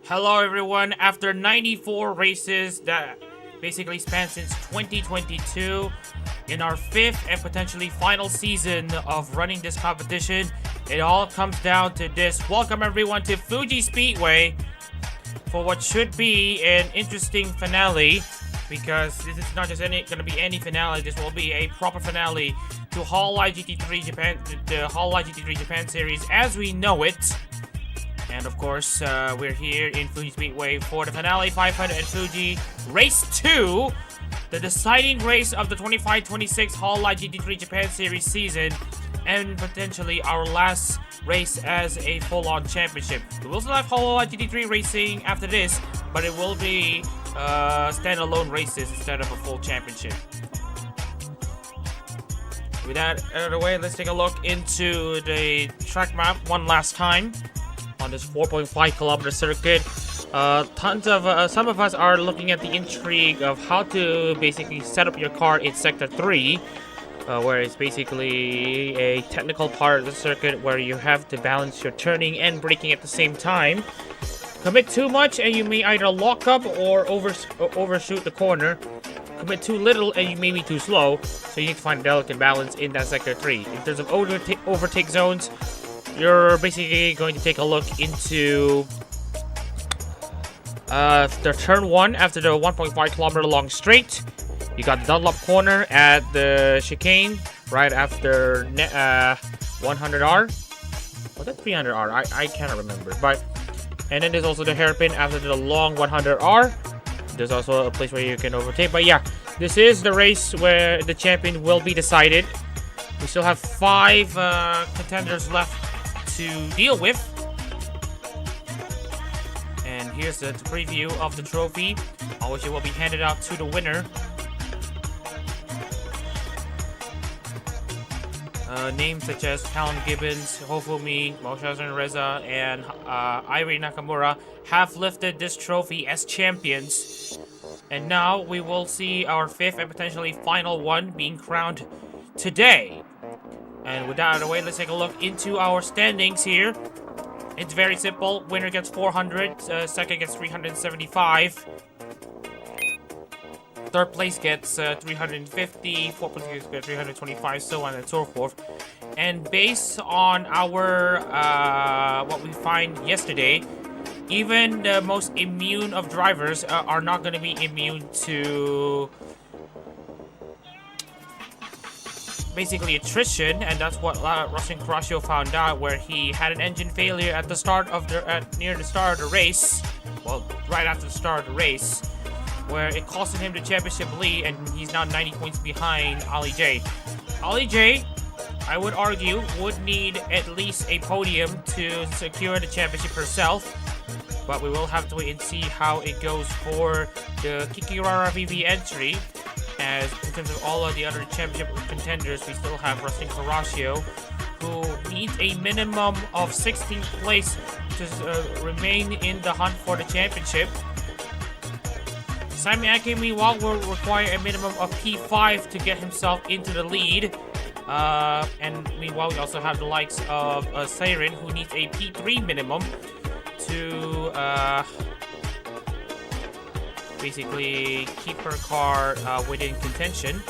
Hello everyone, after 94 races that basically span since 2022, in our 5th and potentially final season of running this competition, it all comes down to this. Welcome everyone to Fuji Speedway for what should be an interesting finale, because this is not just going to be any finale, this will be a proper finale to Hololive GT3 Japan, the Hololive GT3 Japan series as we know it. And of course, we're here in Fuji Speedway for the finale 500 at Fuji Race 2, the deciding race of the 25-26 Hololive GT3 Japan Series season, and potentially our last race as a full-on championship. We will still have Hololive GT3 racing after this, but it will be standalone races instead of a full championship. With that out of the way, let's take a look into the track map one last time. On this 4.5 kilometer circuit, some of us are looking at the intrigue of how to basically set up your car in sector 3, where it's basically a technical part of the circuit where you have to balance your turning and braking at the same time. Commit too much and you may either lock up or overshoot the corner. Commit too little and you may be too slow, so you need to find a delicate balance in that sector 3. In terms of overtake zones, you're basically going to take a look into the turn 1 after the 1.5 kilometer long straight. You got the Dunlop corner at the chicane right after 100R. Was that 300R? I can't remember. And then there's also the hairpin after the long 100R. There's also a place where you can overtake. But yeah, this is the race where the champion will be decided. We still have 5 contenders left to deal with. And here's the preview of the trophy, which it will be handed out to the winner. Names such as Callum Gibbons, Hofumi, Moshazan Reza, and Irie Nakamura have lifted this trophy as champions. And now we will see our 5th and potentially final one being crowned today. And with that out of the way, let's take a look into our standings here. It's very simple. Winner gets 400, second gets 375. Third place gets 350, fourth place gets 325, so on and so forth. And based on our what we find yesterday, even the most immune of drivers are not going to be immune to basically attrition, and that's what Rustin Carrasco found out, where he had an engine failure at the start of near the start of the race, well, right after the start of the race, where it costed him the championship lead, and he's now 90 points behind Ali J. Ali J, I would argue, would need at least a podium to secure the championship herself, but we will have to wait and see how it goes for the Kikirara VV entry. As in terms of all of the other championship contenders, we still have Rustin Carrasco, who needs a minimum of 16th place to remain in the hunt for the championship. Simon Ake, meanwhile, will require a minimum of P5 to get himself into the lead. And meanwhile, we also have the likes of Siren, who needs a P3 minimum to basically keep her car within contention.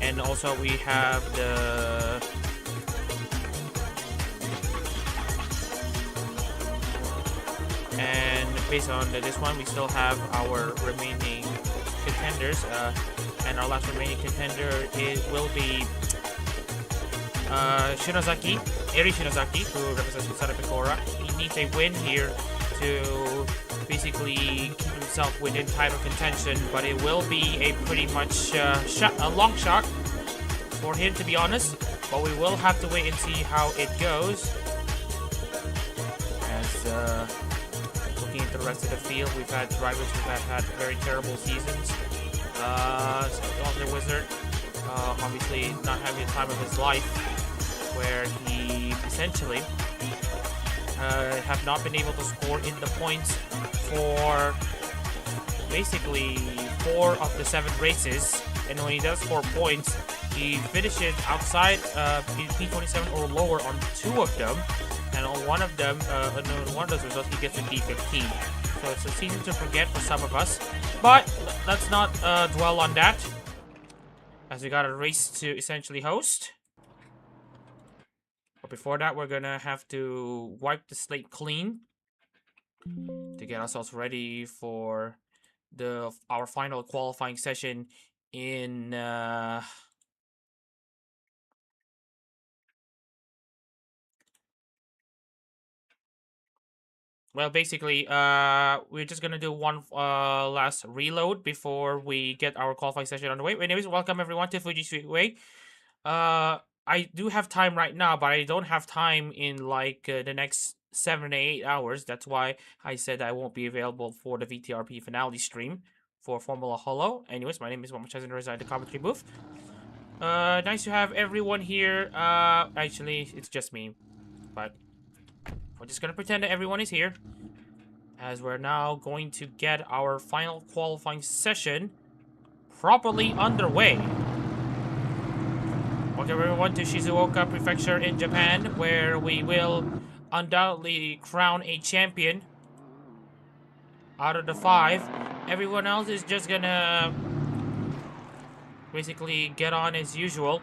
And also we have the based on this one, we still have our remaining contenders, and our last remaining contender will be Shinozaki, Eri Shinozaki, who represents Misada Picora. He needs a win here to basically keep himself within title contention, but it will be a pretty much a long shot for him, to be honest. but we will have to wait and see how it goes. As looking at the rest of the field, we've had drivers who have had very terrible seasons. The Wizard, obviously not having the time of his life, where he essentially have not been able to score in the points for basically 4 of the 7 races. And when he does score points, he finishes outside P27 or lower on 2 of them. And on one of them, one of those results, he gets a P15. So it's a season to forget for some of us. But let's not dwell on that, as we got a race to essentially host. But before that, we're gonna have to wipe the slate clean to get ourselves ready for our final qualifying session in well, basically, we're just gonna do one last reload before we get our qualifying session underway. Anyways, welcome everyone to Fuji Streetway. I do have time right now, but I don't have time in like the next 7 to 8 hours. That's why I said I won't be available for the VTRP finale stream for Formula Holo. Anyways, my name is Bonny and I reside in the commentary booth. Nice to have everyone here. Actually, it's just me, but we're just gonna pretend that everyone is here, as we're now going to get our final qualifying session properly underway. Welcome everyone to Shizuoka Prefecture in Japan, where we will undoubtedly crown a champion out of the 5. Everyone else is just gonna basically get on as usual.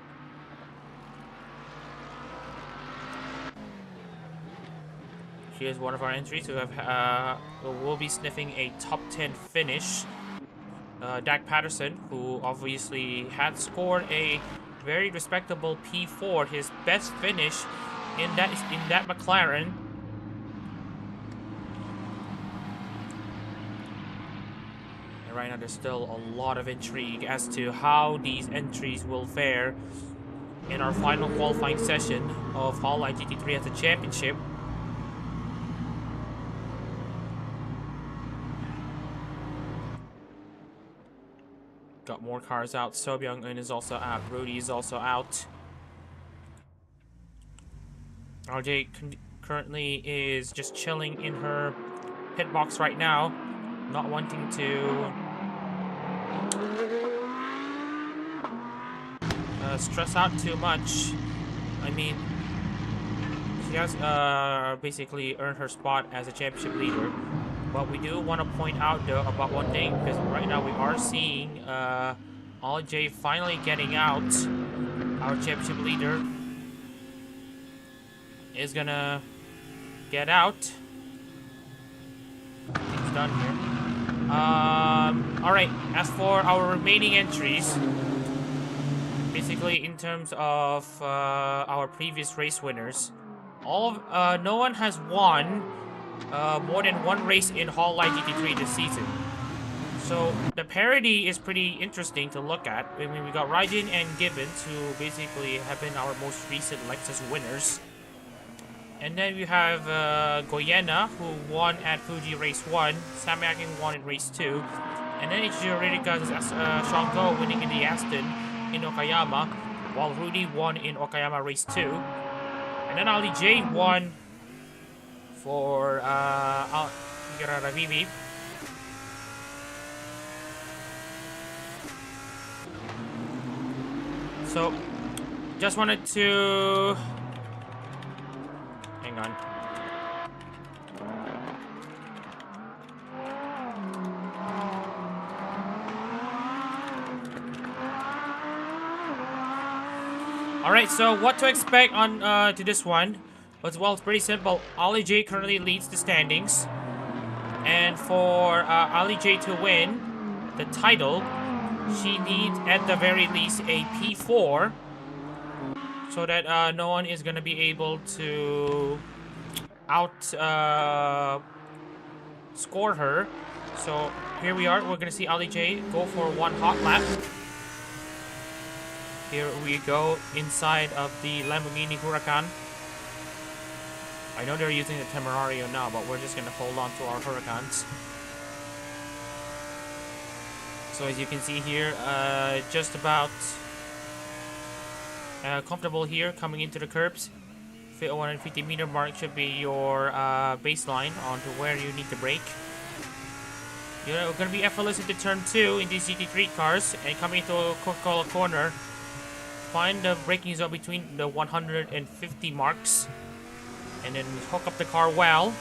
Here's one of our entries who will be sniffing a top 10 finish. Dak Patterson, who obviously had scored a very respectable P4, his best finish in that McLaren. And right now there's still a lot of intrigue as to how these entries will fare in our final qualifying session of Hololive GT3 as a championship. Got more cars out. Sobyung-eun is also out. Rudy is also out. RJ currently is just chilling in her pit box right now, not wanting to stress out too much. I mean, she has basically earned her spot as a championship leader. But we do want to point out though about one thing, because right now we are seeing Ollie J finally getting out. Our championship leader is gonna get out. He's done here. Alright, as for our remaining entries, basically in terms of our previous race winners, no one has won more than 1 race in Hololive GT3 this season. So the parity is pretty interesting to look at. I mean, we got Raijin and Gibbons, who basically have been our most recent Lexus winners. And then we have Goyena, who won at Fuji Race 1. Samakin won in Race 2. And then Ichiro Ririka's Shango winning in the Aston in Okayama, while Rudy won in Okayama Race 2. And then Ali J won for Ravivi. So, just wanted to hang on. Alright, so what to expect on to this one? Well, it's pretty simple. Ali J currently leads the standings. And for Ali J to win the title, she needs at the very least a P4, so that no one is going to be able to score her. So here we are. We're going to see Ali J go for one hot lap. Here we go inside of the Lamborghini Huracan. I know they're using the Temerario now, but we're just going to hold on to our Huracans. So as you can see here, just about comfortable here coming into the curbs. 150 meter mark should be your baseline onto where you need to brake. You're going to be effortless into turn 2 in these GT3 cars, and coming into a Coca-Cola corner, find the braking zone between the 150 marks, and then hook up the car well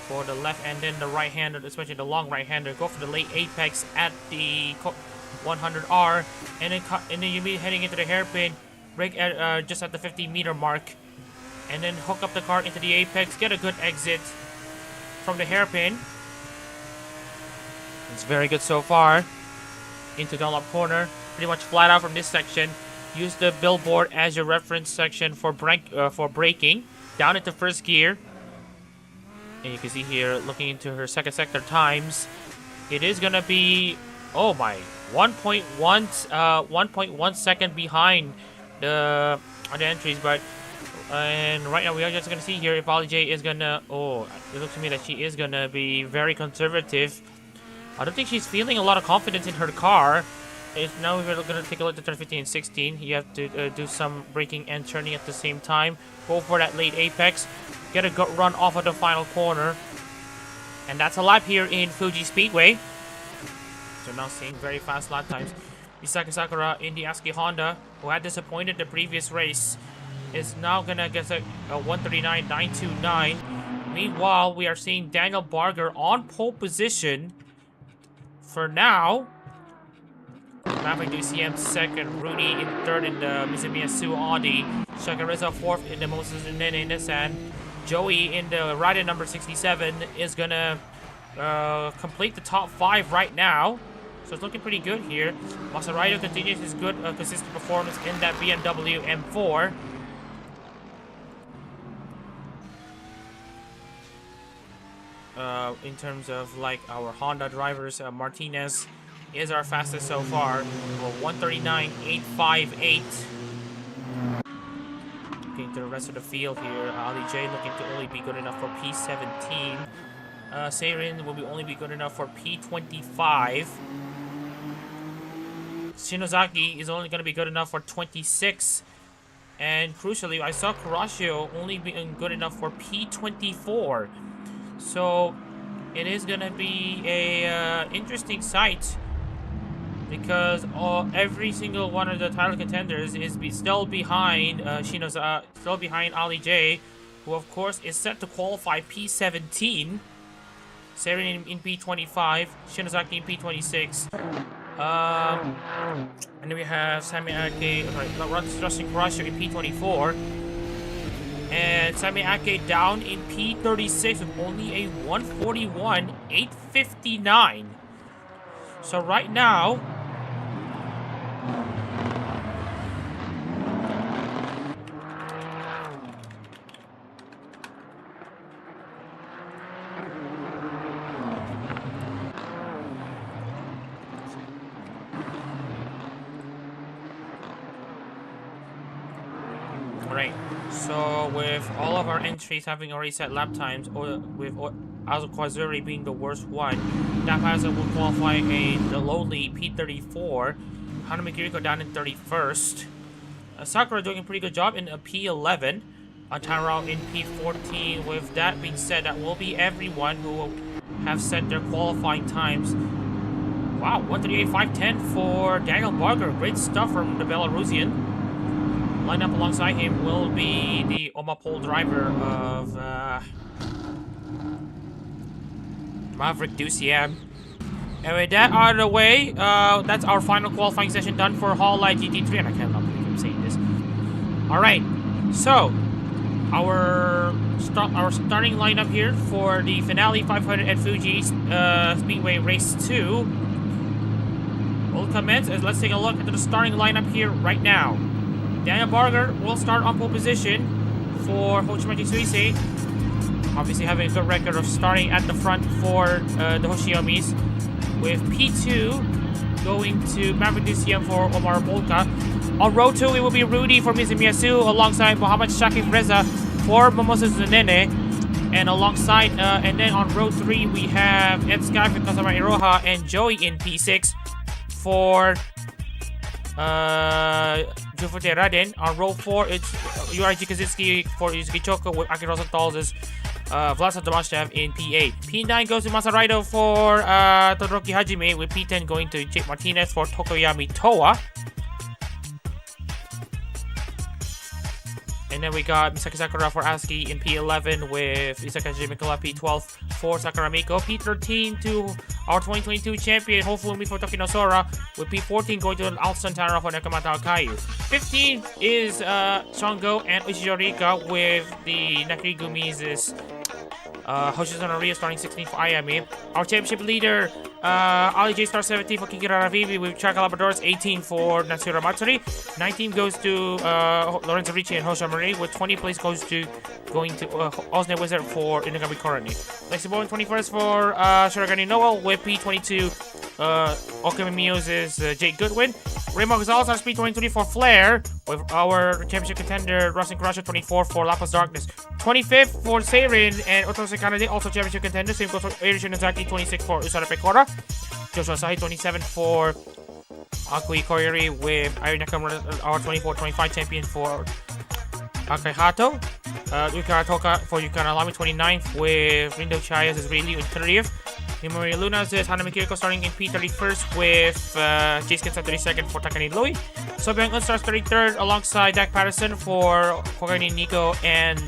for the left and then the right hander, especially the long right hander. Go for the late apex at the 100R, and then you'll be heading into the hairpin, brake at just at the 50 meter mark, and then hook up the car into the apex, get a good exit from the hairpin. It's very good so far. Into Dunlop corner, pretty much flat out from this section. Use the billboard as your reference section for braking. Down into first gear. And you can see here, looking into her second sector times, it is gonna be, oh my, 1.1 second behind the entries, but and right now we are just gonna see here if Ollie J is gonna, oh, it looks to me that she is gonna be very conservative. I don't think she's feeling a lot of confidence in her car. Now we're gonna take a look at turn 15 and 16. You have to do some braking and turning at the same time. Go for that late apex. Get a gut run off of the final corner. And that's a lap here in Fuji Speedway. So now seeing very fast lap times. Misaki Sakura in the ASCII Honda, who had disappointed the previous race, is now gonna get a 139.929. Meanwhile, we are seeing Daniel Barger on pole position for now. Maverick DCM second, Rooney in third in the Mitsubishi Audi, Shakareza fourth in the Moses Nene Nissan. Joey in the rider number 67 is gonna complete the top 5 right now. So it's looking pretty good here. Maserati continues his good consistent performance in that BMW M4. In terms of like our Honda drivers, Martinez is our fastest so far. 139.858. Looking to the rest of the field here, Ali J looking to only be good enough for P17. Seirin will only be good enough for P25. Shinozaki is only going to be good enough for 26. And crucially, I saw Kurashio only being good enough for P24. So it is going to be a interesting sight, because every single one of the title contenders is still behind still behind Ali J, who of course is set to qualify P17. Seirin in P25, Shinozaki in P26. And then we have Sami Ake, Justin Kurashio in P24. And Sami Ake down in P36 with only a 141.859. So right now, alright, so with all of our entries having already set lap times, or with Azu Kwazuri being the worst one, Dapaza will qualify the lowly P34. Hanami Kiriko down in 31st. Sakura doing a pretty good job in a P11. Tarao in P14. With that being said, that will be everyone who will have set their qualifying times. Wow, 138.510 for Daniel Barger. Great stuff from the Belarusian. Lined up alongside him will be the Omapol driver of Maverick Duciam. And with that out of the way, that's our final qualifying session done for Hololive GT3. And I cannot believe I'm saying this. Alright, so our starting lineup here for the finale 500 at Fuji Speedway Race 2 will commence. Let's take a look at the starting lineup here right now. Daniel Barger will start on pole position for Hoshimaki Suisei. Obviously having a good record of starting at the front for the Hoshiomis. With P2 going to Maverick DCM for Omar Bolka. On row 2, it will be Rudy for Mizumiyasu alongside Muhammad Shakif Reza for Momosu Zunene. And alongside, and then on row 3, we have Ed Sky for Kazama Iroha and Joey in P6 for Jufute Raden. On row 4, it's Yuraji Kazuki for Yuzuki Choko with Aki Rosenthal's Vlasa Domashnev in P8. P9 goes to Masaraido for Todoroki Hajime, with P10 going to Jake Martinez for Tokoyami Toa. And then we got Misaki Sakura for Asuki in P11 with Isaka Jimikala P12 for Sakaramiko. P13 to our 2022 champion, Hofumi for Tokinosora, with P14 going to Alston Tara for Nakamata Akayu. 15 is Shango and Ushijorika with the Nakarigumi's Hoshizuna Rio starting 16 for Ayami. Our championship leader, Ali J Star 17 for Kikira Ravivi with Chaka Labradors, 18 for Natsura Matsuri. 19 goes to Lorenzo Ricci and Hosha Marie, with 20 place goes to Osne Wizard for Inagami Korani. Lexibon 21st for Shiragani Noel with P22 Okami Miyo's Jake Goodwin. Raymond Gonzalez on speed 23 for Flair, with our championship contender Russell Crusher 24 for Lapis Darkness. 25th for Seirin and Otose Kanade, also championship contender. Same goes for Eri Shinozaki 26 for Usada Pekora. Joshua Sahi 27 for Akui Koyori, with Iron Nakamura, our 24-25 champion for Akai Hato. Yukara Toka for Yukara Lami 29th, with Rindo Chaya's Israeli in 30th. Himori Luna's Hanami Kiriko starting in P31st with Jason 32nd for Takani Louis. Sobyang Unstar's 33rd alongside Dak Patterson for Kogani Nico and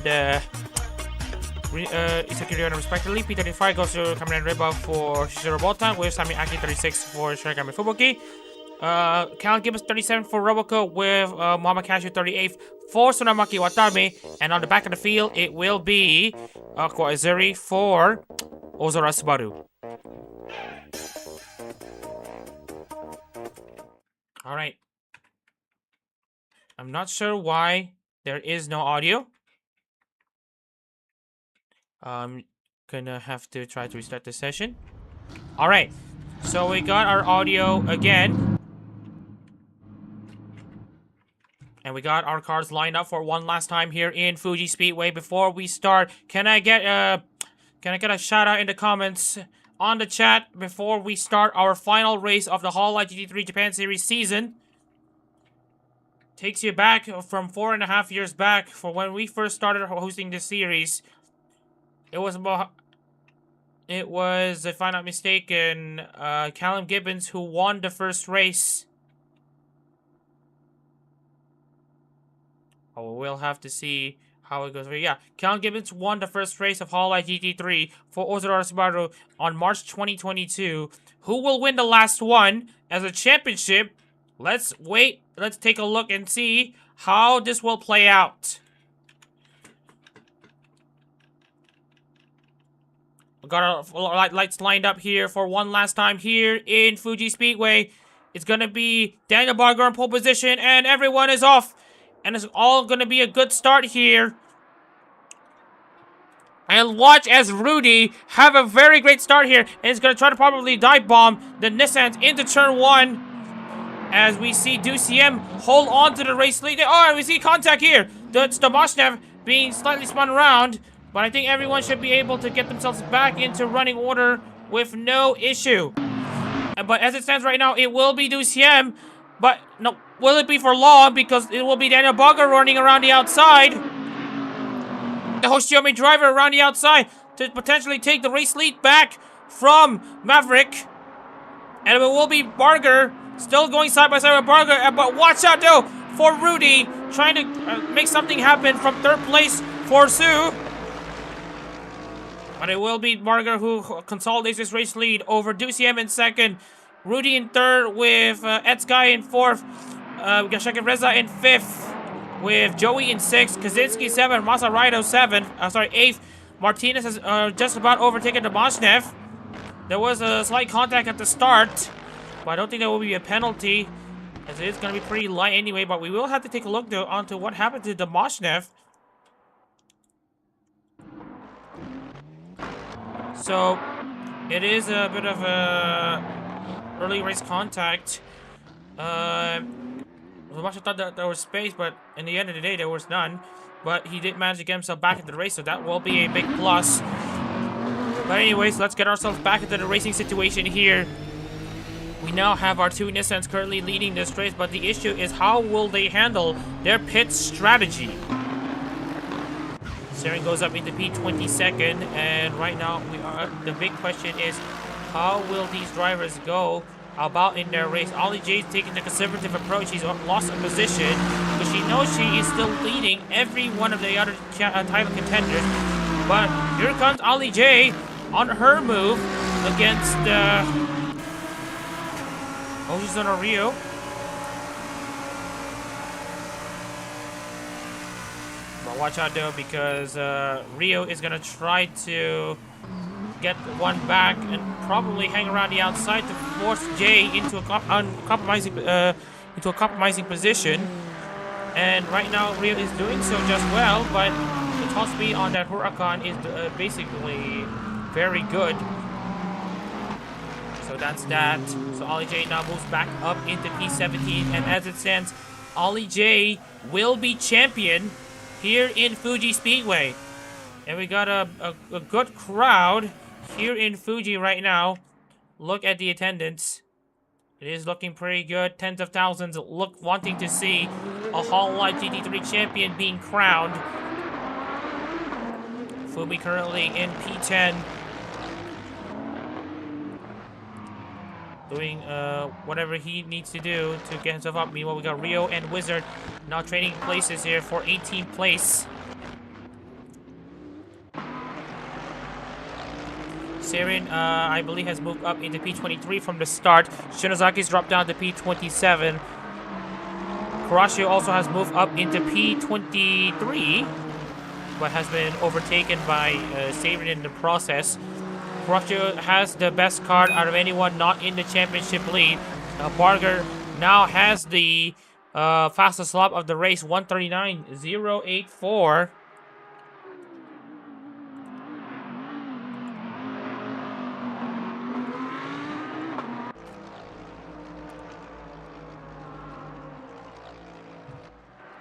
Isaki Ryona respectively. P35 goes to Cameron Reba for Shizuru Botan, with Sami Aki 36 for Shiragami Fubuki. Callan Gibbons 37 for Roboco, with Muhammad Cashew 38th for Tsunamaki Watame. And on the back of the field, it will be Aqua Azuri for Ozora Subaru. Alright. I'm not sure why there is no audio. I'm gonna have to try to restart the session. Alright. So we got our audio again. And we got our cars lined up for one last time here in Fuji Speedway. Before we start, can I get a shout out in the comments on the chat before we start our final race of the Hololive GT3 Japan Series season? Takes you back from 4.5 years back for when we first started hosting this series. It was, if I'm not mistaken, Callum Gibbons who won the first race. Oh, we'll have to see how it goes. But yeah, Callum Gibbons won the first race of Hololive GT3 for Ozora Subaru on March 2022. Who will win the last one as a championship? Let's wait. Let's take a look and see how this will play out. We got our lights lined up here for one last time here in Fuji Speedway. It's going to be Daniel Barger in pole position, and everyone is off. And it's all going to be a good start here. And watch as Rudy have a very great start here. And he's going to try to probably dive bomb the Nissans into turn 1. As we see DuCM hold on to the race lead. Oh, and we see contact here. It's Domashnev being slightly spun around. But I think everyone should be able to get themselves back into running order with no issue. But as it stands right now, it will be DuCM. But no, will it be for long? Because it will be Daniel Barger running around the outside. The Hoshiomi driver around the outside to potentially take the race lead back from Maverick. And it will be Barger still going side by side with Barger. But watch out though for Rudy trying to make something happen from third place for Sue. But it will be Barger who consolidates his race lead over DuCM in second. Rudy in third with Ed Sky in fourth. We got Shakir Reza in fifth with Joey in sixth. Kaczynski 7th. Masaraido 7th. 8th. Martinez has just about overtaken Domashnev. There was a slight contact at the start, but I don't think there will be a penalty, as it is going to be pretty light anyway. But we will have to take a look though onto what happened to Domashnev. So it is a bit of a early race contact. much I thought that there was space, but in the end of the day, there was none. But he did manage to get himself back into the race, so that will be a big plus. But anyways, let's get ourselves back into the racing situation here. We now have our two Nissans currently leading this race, but the issue is how will they handle their pit strategy? Saren goes up into P22nd, and right now the big question is how will these drivers go about in their race? Ollie J's taking the conservative approach. He's lost a position, but she knows she is still leading every one of the other title contenders. But here comes Ollie J on her move against she's on a Rio. But watch out though, because Rio is gonna try to get one back and probably hang around the outside to force Jay into a compromising position. And right now Rio is doing so just well, but the top speed on that Huracan is basically very good. So that's that. So Ollie J now moves back up into P17, and as it stands, Ollie J will be champion here in Fuji Speedway. And we got a good crowd here in Fuji right now. Look at the attendance. It is looking pretty good. Tens of thousands wanting to see a Hololive GT3 champion being crowned. Fumi currently in P10. Doing whatever he needs to do to get himself up. Meanwhile, we got Rio and Wizard now trading places here for 18th place. Saren, I believe, has moved up into P23 from the start. Shinozaki's dropped down to P27. Kurashio also has moved up into P23, but has been overtaken by Saren in the process. Kurashio has the best card out of anyone not in the championship lead. Barger now has the fastest lap of the race, 139.084.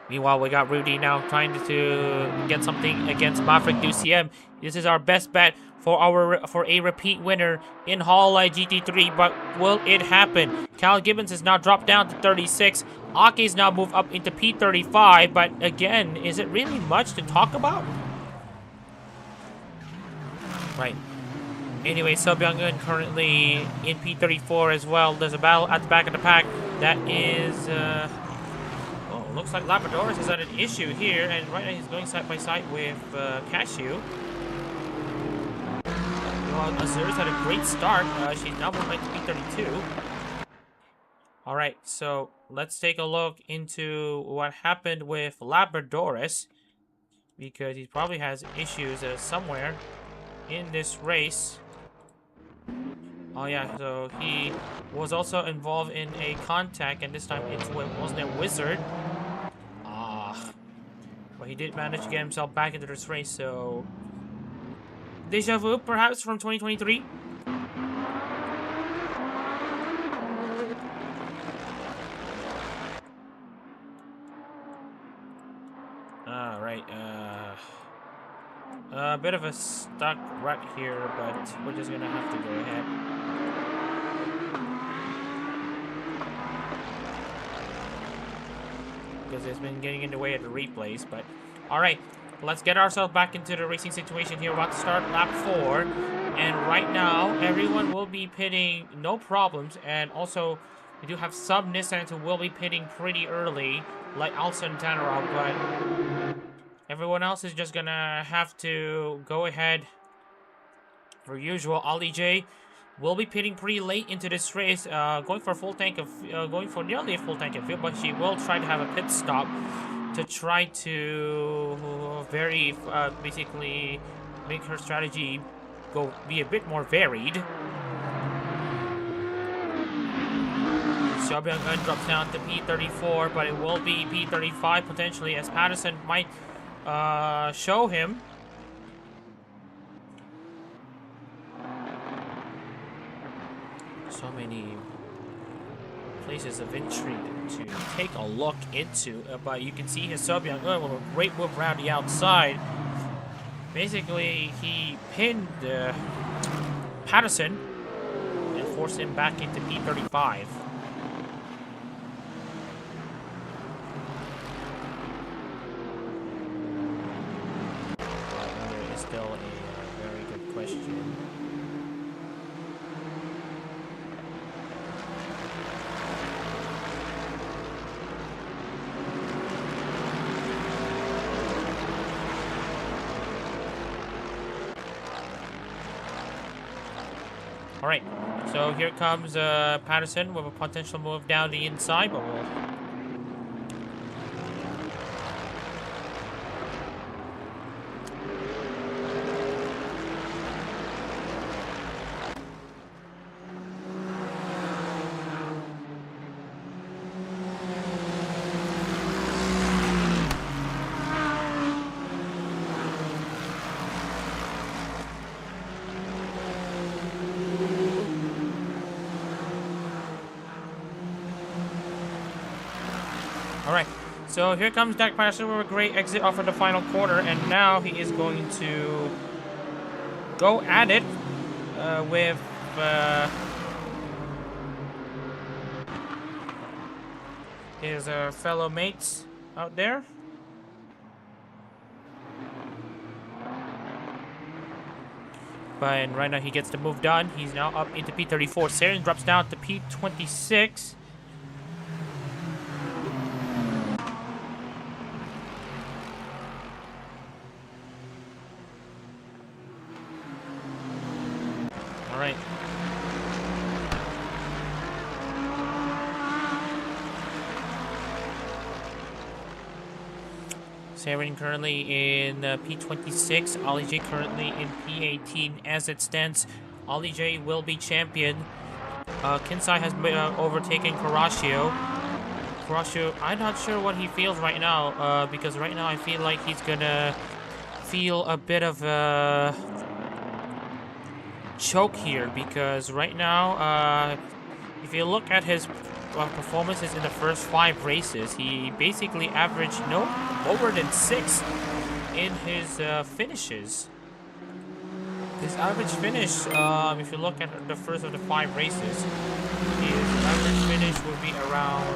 Meanwhile, we got Rudy now trying to get something against Maverick Duciem. This is our best bet for a repeat winner in Hololive GT3, but will it happen? Cal Gibbons is now dropped down to 36. Aki's now moved up into P35, but again, is it really much to talk about? Right. Anyway, Seo Byung-eun currently in P34 as well. There's a battle at the back of the pack. That is... looks like Labradorus has had an issue here, and right now he's going side by side with Cashew. Well, Azur's had a great start. She's now moving to P32. Alright, so let's take a look into what happened with Labradorus, because he probably has issues somewhere in this race. Oh yeah, so he was also involved in a contact, and this time it wasn't a Wizard. But he did manage to get himself back into this race, so... Deja vu, perhaps, from 2023? Alright, a bit of a stuck rut here, but we're just gonna have to go ahead. Because it's been getting in the way of the replays, but alright, let's get ourselves back into the racing situation here. We're about to start lap 4, and right now everyone will be pitting no problems, and also we do have some Nissans who will be pitting pretty early, like Alson Tannerov, but everyone else is just gonna have to go ahead for usual. Ollie J will be pitting pretty late into this race, going for a full tank of, going for nearly a full tank of fuel, but she will try to have a pit stop to try to basically make her strategy be a bit more varied. Seo Byung-eun drops down to P34, but it will be P35 potentially, as Patterson might show him. So many places of intrigue to take a look into. But you can see his Sobyang with a great move around the outside. Basically, he pinned Patterson and forced him back into P35. There is still a very good question. Alright, so here comes Patterson with a potential move down the inside, but we'll... Alright, so here comes Dak Patterson with a great exit off of the final corner, and now he is going to go at it with his fellow mates out there. But right now he gets the move done. He's now up into P34. Saren drops down to P26. Alright. Saren currently in P26, Ollie J currently in P18. As it stands, Ollie J will be champion. Kinsai has overtaken Karashio. Karashio, I'm not sure what he feels right now, because right now I feel like he's gonna feel a bit of a choke here, because right now, if you look at his performances in the first 5 races, he basically averaged no lower than 6 in his finishes. His average finish, if you look at the first of the 5 races, his average finish would be around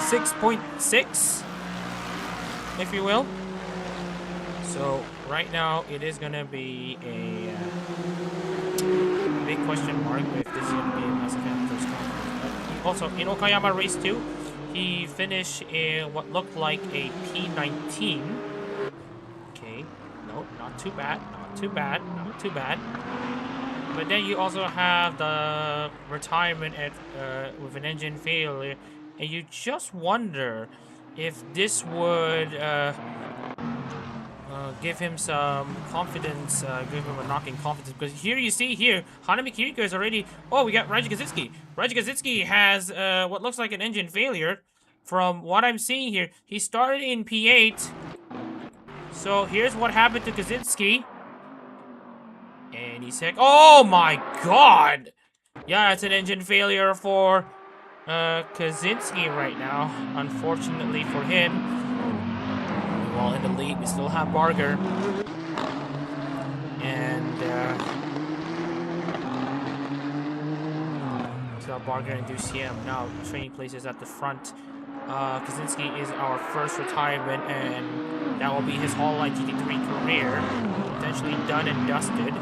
6.6, if you will. So right now it is gonna be a big question mark if this is gonna be a Mustang first conference. Also, in Okayama race 2, he finished in what looked like a P19. Okay, no, not too bad, not too bad, not too bad. But then you also have the retirement at with an engine failure, and you just wonder if this would give him some confidence, give him a knock in confidence. Because here you see here, Hanami Kiriko is already... Oh, we got Raji Kaczynski. Raji Kaczynski has what looks like an engine failure. From what I'm seeing here, he started in P8. So here's what happened to Kaczynski. And he said, oh my god! Yeah, it's an engine failure for Kaczynski right now, unfortunately for him. While in the lead, we still have Barger. And still have Barger and Duciem now trading places at the front. Kaczynski is our first retirement, and that will be his Hololive GT3 career. Potentially done and dusted.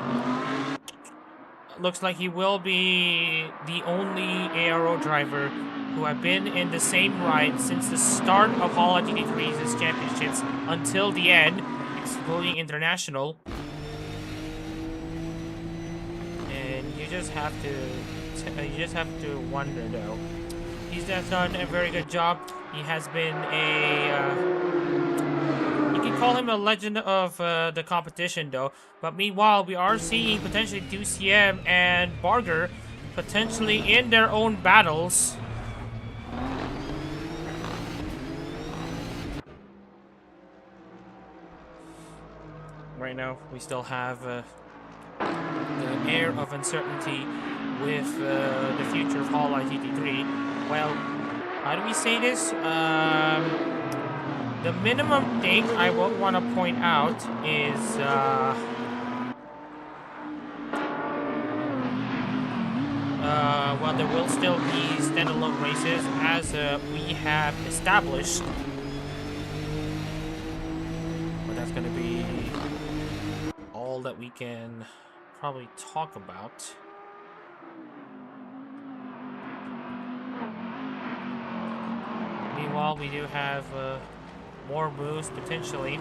Looks like he will be the only ARO driver who have been in the same ride since the start of Hololive GT3's championships until the end, excluding international. And you just have to wonder though. He's done a very good job. He has been a you can call him a legend of the competition though. But meanwhile, we are seeing potentially Duciem and Barger potentially in their own battles. Right now, we still have the air of uncertainty with the future of Hololive GT3. Well, how do we say this? The minimum thing I would want to point out is well, there will still be standalone races as we have established. But that's going to be all that we can probably talk about. Meanwhile, we do have more moves potentially.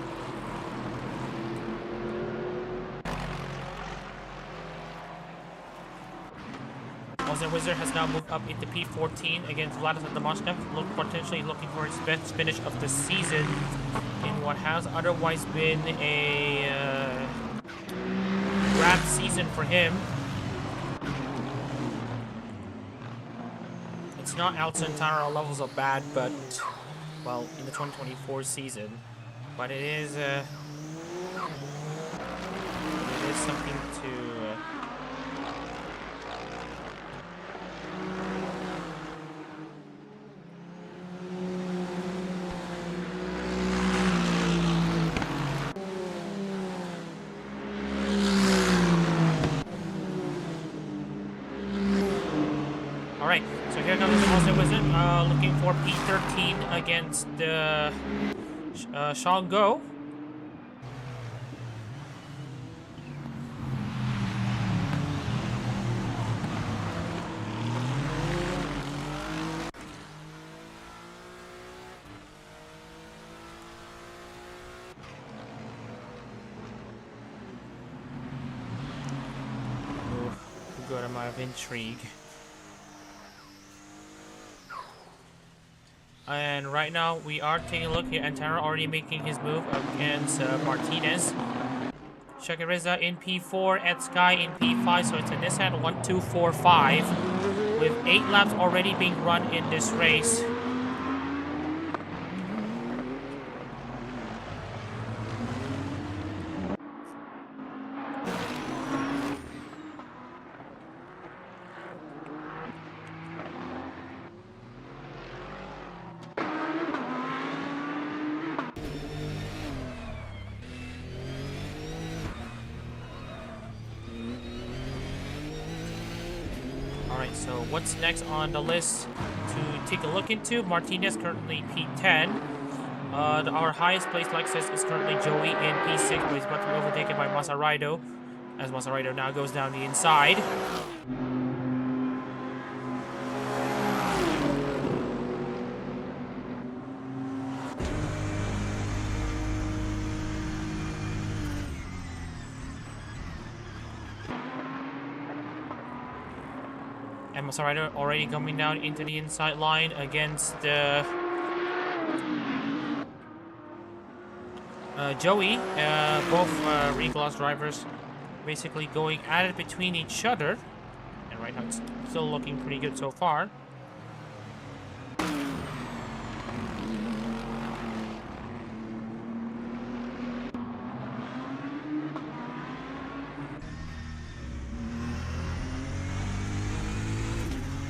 Austin Wizard has now moved up into P14 against Vladislav Domashnev, potentially looking for his best finish of the season in what has otherwise been a grab season for him. It's not Alcantara levels of bad, but, well, in the 2024 season. But it is something to... Alright, so here comes the Austin Wizard, looking for P13 against Sean Go. Good amount of intrigue. And right now we are taking a look here. Antara already making his move against Martinez. Shakareza in P4, Ed Sky in P5, so it's a Nissan 1-2-4-5 with 8 laps already being run in this race. Alright, so what's next on the list to take a look into? Martinez currently P10. Our highest placed Lexus is currently Joey in P6, but he's about to be overtaken by Masaraido, as Masaraido now goes down the inside. And Masaraido already coming down into the inside line against Joey. Both Regloss drivers basically going at it between each other. And right now it's still looking pretty good so far.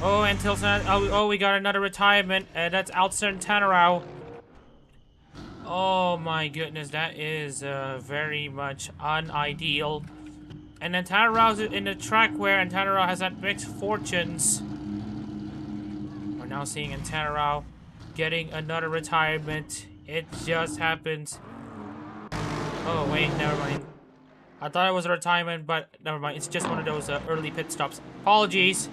Oh, and Tilson, oh, we got another retirement. That's Alcern Tanarau. Oh my goodness, that is very much unideal. And then Tanarau's in the track where Tanarau has had mixed fortunes. We're now seeing Tanarau getting another retirement. It just happens. Oh wait, never mind. I thought it was a retirement, but never mind. It's just one of those early pit stops. Apologies.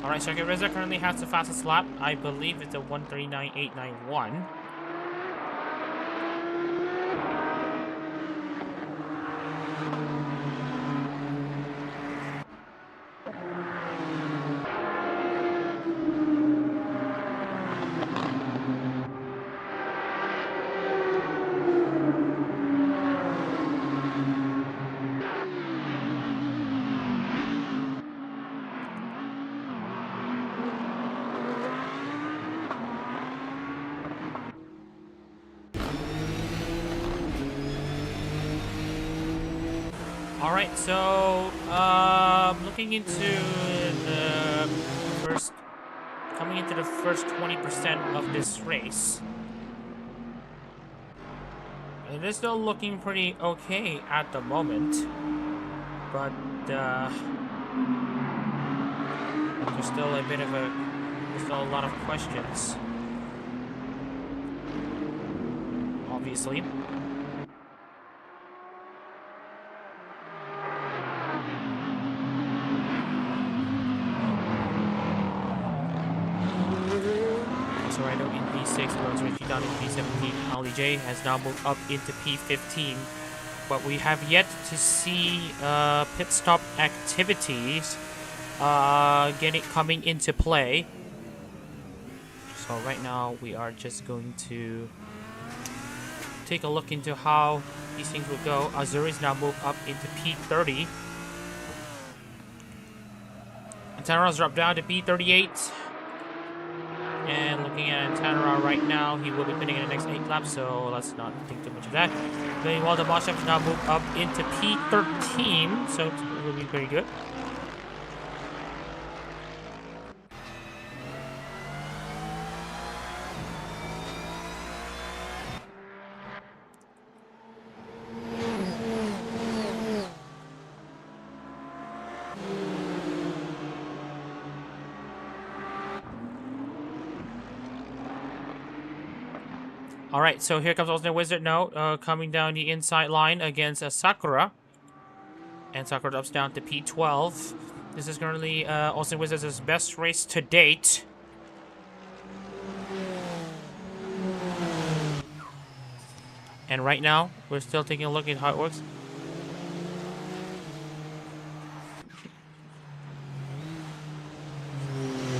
Alright, Shakareza currently has the fastest lap. I believe it's a 1:39.891. Alright, so looking into the first, coming into the first 20% of this race. It is still looking pretty okay at the moment, but there's still a bit of a, there's still a lot of questions, obviously. So right now in P6, but switching down in P17, Ollie J has now moved up into P15. But we have yet to see pit stop activities coming into play. So right now we are just going to take a look into how these things will go. Azuri's now moved up into P30. Tanner's dropped down to P38. And looking at Tanner right now, he will be pinning in the next 8 laps, so let's not think too much of that. Meanwhile, the Bosch has now moved up into P13, so it will be very good. Alright, so here comes Austin Wizard now, coming down the inside line against Sakura. And Sakura drops down to P12. This is currently Austin Wizard's best race to date. And right now, we're still taking a look at how it works.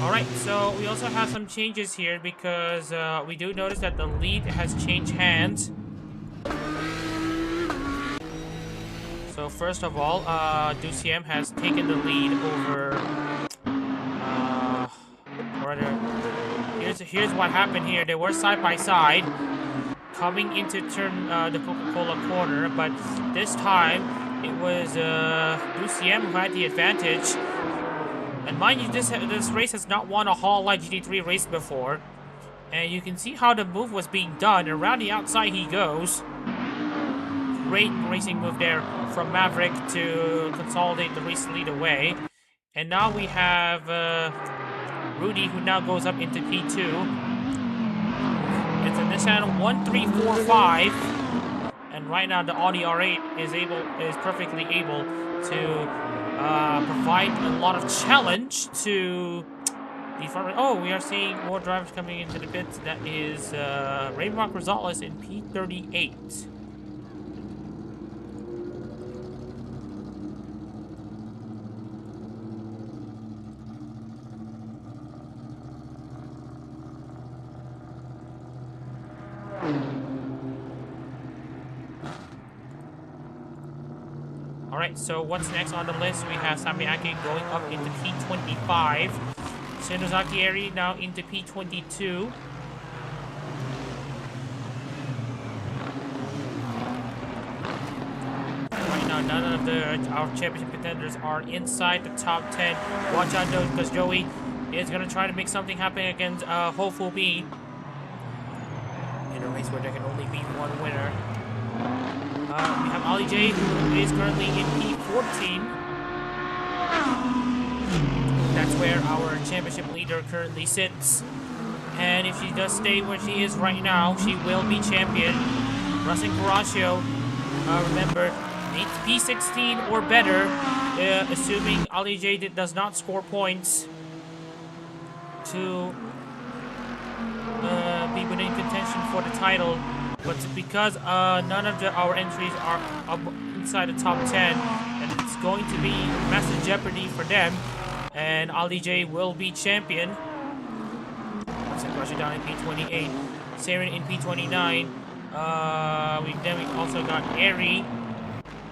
Alright, so we also have some changes here because we do notice that the lead has changed hands. So first of all, DuCM has taken the lead over... here's what happened here. They were side by side coming into turn the Coca-Cola corner, but this time it was DuCM who had the advantage. And mind you, this race has not won a Hololive GT3 race before. And you can see how the move was being done. Around the outside he goes. Great racing move there from Maverick to consolidate the race lead away. And now we have Rudy, who now goes up into P2. It's a Nissan 1345. And right now the Audi R8 is perfectly able to provide a lot of challenge to the front. Oh, we are seeing more drivers coming into the pits. That is Raymond Rosales in P38. Alright, so what's next on the list? We have Samiaki going up into P25. Shinozaki Eri now into P22. Right now, none of our championship contenders are inside the top 10. Watch out though, because Joey is going to try to make something happen against Hofumi in a race where there can only be one winner. We have Ollie J, who is currently in P14. That's where our championship leader currently sits. And if she does stay where she is right now, she will be champion. Russell Coraccio, remember, needs P16 or better, assuming Ollie J does not score points to be within contention for the title. But because none of our entries are up inside the top 10, and it's going to be massive jeopardy for them, and Ollie J will be champion. Russia down in P28, Saren in P29. Then we also got Eri,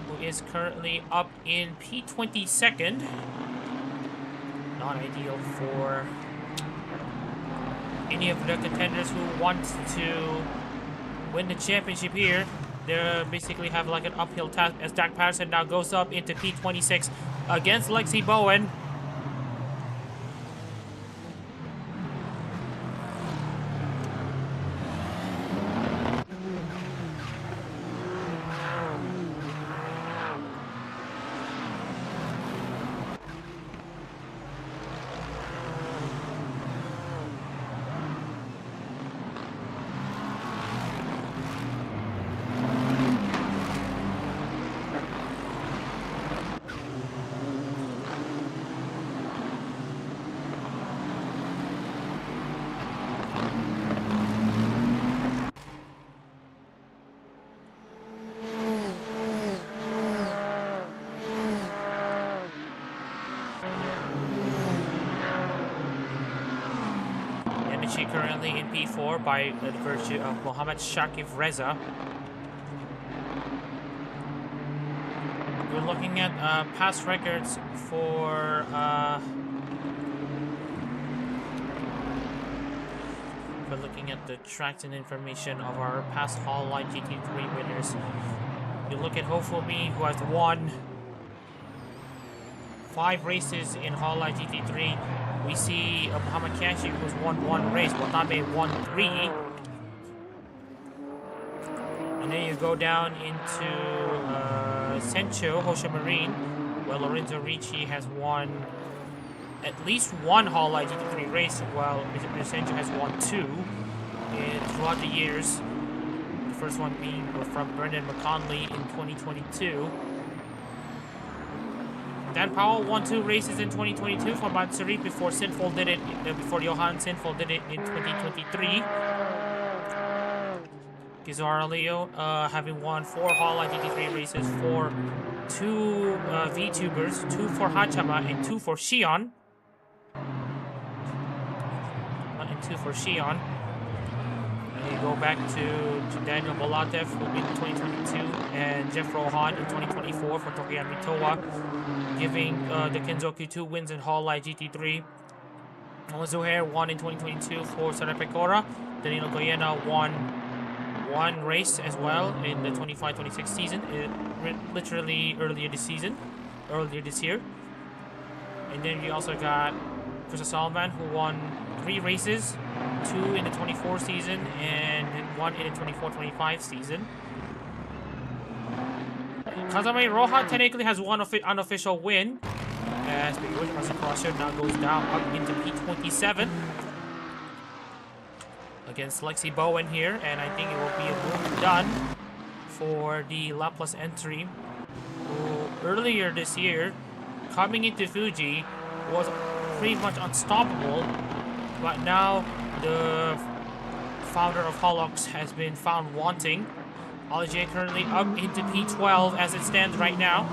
who is currently up in P22nd. Not ideal for any of the contenders who want to win the championship here. They basically have like an uphill task as Dak Patterson now goes up into P26 against Lexi Bowen. Currently in P4 by the virtue of Mohammad Shakib Reza. We're looking at past records for we're looking at the tracks and information of our past Hololive GT3 winners. You look at Chemflummi, who has won 5 races in Hololive GT3. We see Muhammad Kashi, who's won 1 race. Watabe won 3. And then you go down into Sencho, Hosha Marine, where Lorenzo Ricci has won at least 1 Hololive GT3 race, while Sencho has won 2 throughout the years. The first one being from Brendan McConley in 2022. Dan Powell won 2 races in 2022 for Matsuri before Sinful did it, before Johan Sinful did it in 2023. Gizara Leo having won 4 Hololive GT3 races for 2 VTubers, 2 for Hachama and 2 for Shion. And 2 for Shion. And you go back to Daniel Balatev in 2022 and Jeff Rohan in 2024 for Tokiyan Mitowa, giving the Kenzoku 2 wins in Hololive GT3. Zuhair won in 2022 for Sarapekora. Danilo Goyena won 1 race as well in the 25-26 season, literally earlier this year. And then we also got Krista Salman, who won 3 races, 2 in the 24 season and 1 in the 24-25 season. Kazame Roja technically has 1 unofficial win, as Yoshimasa Crosser now goes down up into P27 against Lexi Bowen here, and I think it will be a move done for the Laplace entry, who earlier this year, coming into Fuji, was pretty much unstoppable, but now the founder of Holox has been found wanting. Ollie J currently up into P12 as it stands right now.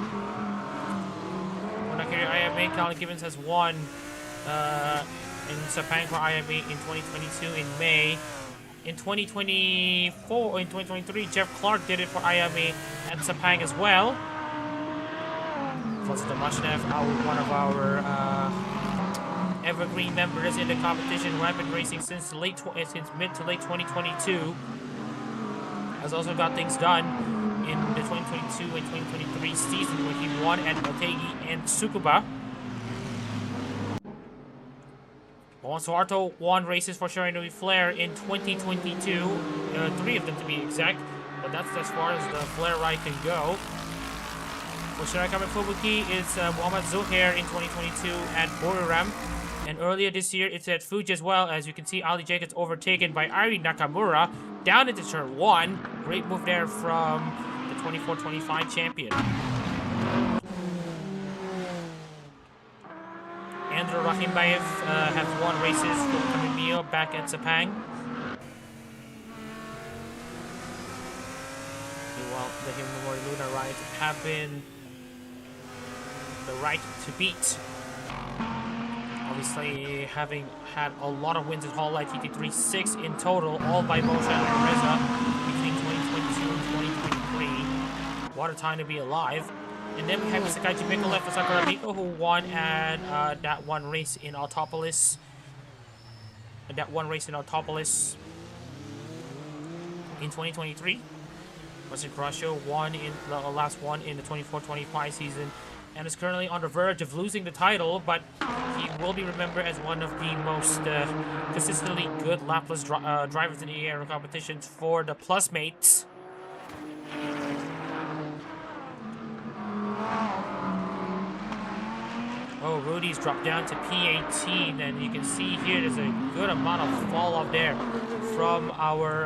Monakiri IMA, Colin Gibbons has won in Sepang for IMA in 2022 in May. In 2024, in 2023, Jeff Clark did it for IMA at Sepang as well. Plus Damashnev, one of our evergreen members in the competition who have been racing since mid to late 2022. Has also got things done in the 2022 and 2023 season when he won at Motegi and Tsukuba. Juan Suarto won races for Shiranui Flair in 2022, 3 of them to be exact, but that's as far as the Flair ride can go. For Shirakawa Fubuki, it's Muhammad Zuhair in 2022 at Buriram. And earlier this year, it's at Fuji as well. As you can see, Ali J gets overtaken by Ari Nakamura down into turn 1. Great move there from the 24-25 champion. Andrew Rahimbayev has won races for Kamimio back at Sepang. Well, the Himamori Luna ride have been the right to beat. Obviously, having had a lot of wins in Hololive GT3, 6 in total, all by Moshe and Reza between 2022 and 2023. What a time to be alive. And then we have Sakaichi Mikolev for Sakura Miko, who won at that one race in Autopolis. In 2023. Western Croatia won in the last one in the 24-25 season and is currently on the verge of losing the title, but he will be remembered as one of the most consistently good lapless drivers in the aero competitions for the Plus mates. Oh, Rudy's dropped down to P18, and you can see here there's a good amount of fall off there from our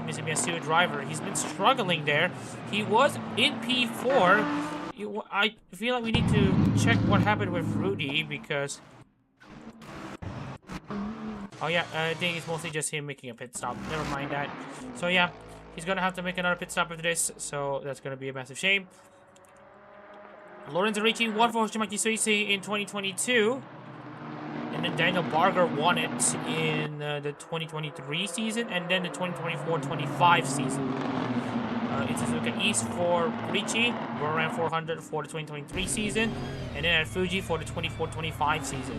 Mitsubishi driver. He's been struggling there. He was in P4. I feel like we need to check what happened with Rudy because... Oh yeah, I think it's mostly just him making a pit stop. Never mind that. So yeah, he's gonna have to make another pit stop after this, so that's gonna be a massive shame. Lorenzo Ricci won for Hoshimaki Suisei in 2022. And then Daniel Barger won it in the 2023 season and then the 2024-25 season. It's Suzuka East for Ricci, Ram 400 for the 2023 season, and then at Fuji for the 24-25 season.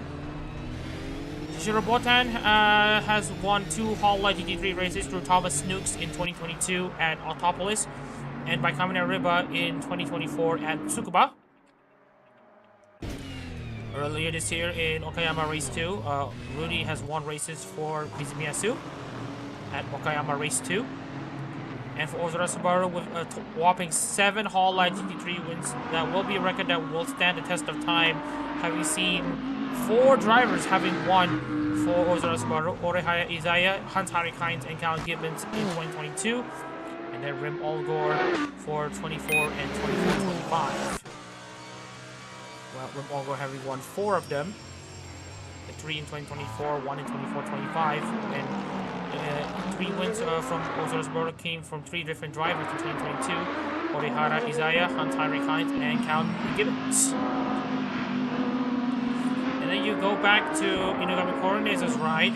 Shishiro Botan has won 2 Hololive GT3 races through Thomas Snooks in 2022 at Autopolis and by Kamina Riba in 2024 at Tsukuba. Earlier this year in Okayama Race 2, Rudy has won races for Mizumiyasu at Okayama Race 2. And for Ozora Subaru with a whopping 7 Hololive GT3 wins, that will be a record that will stand the test of time, having seen 4 drivers having won for Ozora Subaru: Orehaya Izaya, Hans-Harry Heinz, and Cal Gibbons in 2022, and then Rim Olgor for 24 and 24-25. Well, Rim Olgor having won 4 of them, 3 in 2024, 1 in 24-25, and 3 wins from Ozora Subaru came from 3 different drivers in 2022: Orehara Izaya, Hans-Harry Heinz, and Cal Gibbons. And then you go back to Inugami Coroneza's ride,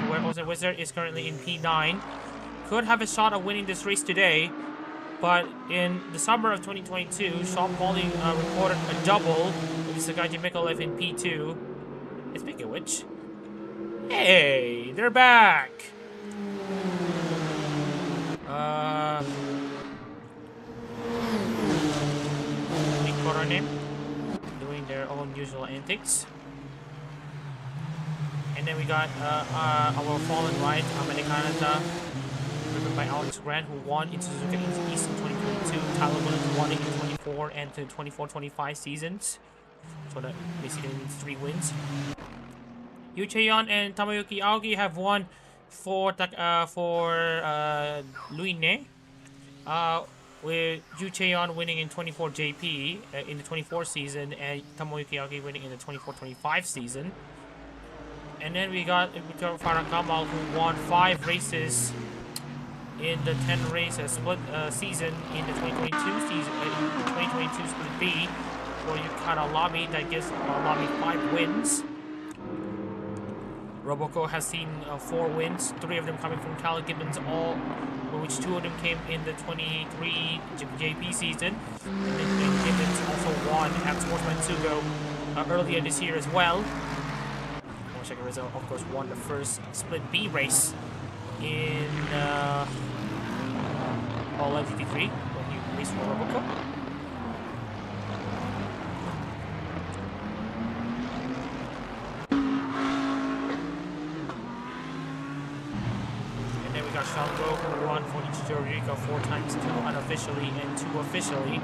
where Ozen Wizard is currently in P9. Could have a shot at winning this race today, but in the summer of 2022, Sean Pauli recorded a double with Sakaji Mikolev in P2. And speaking of which, hey, they're back! Corone doing their own usual antics. And then we got our fallen ride, Americanata, driven by Alex Grant, who won in Suzuka East in 2022. Tyler Williams won it in 24 and the 24-25 seasons. So that basically means 3 wins. Yu Cheon and Tamayuki Aoki have won for Luine. With Yu Cheon winning in 24 JP in the 24 season and Tamayuki Aoki winning in the 24-25 season. And then we got Farah Kamal, who won 5 races in the 10 races split season in the 2022 season, 2022 split B for Yukata Lamy. That gives Lamy 5 wins. Roboco has seen 4 wins, 3 of them coming from Cal Gibbons, all which 2 of them came in the 23 JP season. And then Gibbons also won at Sportsman Tsugo earlier this year as well. Moshika Rizzo, of course, won the first split B race in Hololive GT3 when he raced for Roboco. And then we got Shango, who won for Ichijo Rika 4 times, 2 unofficially and 2 officially.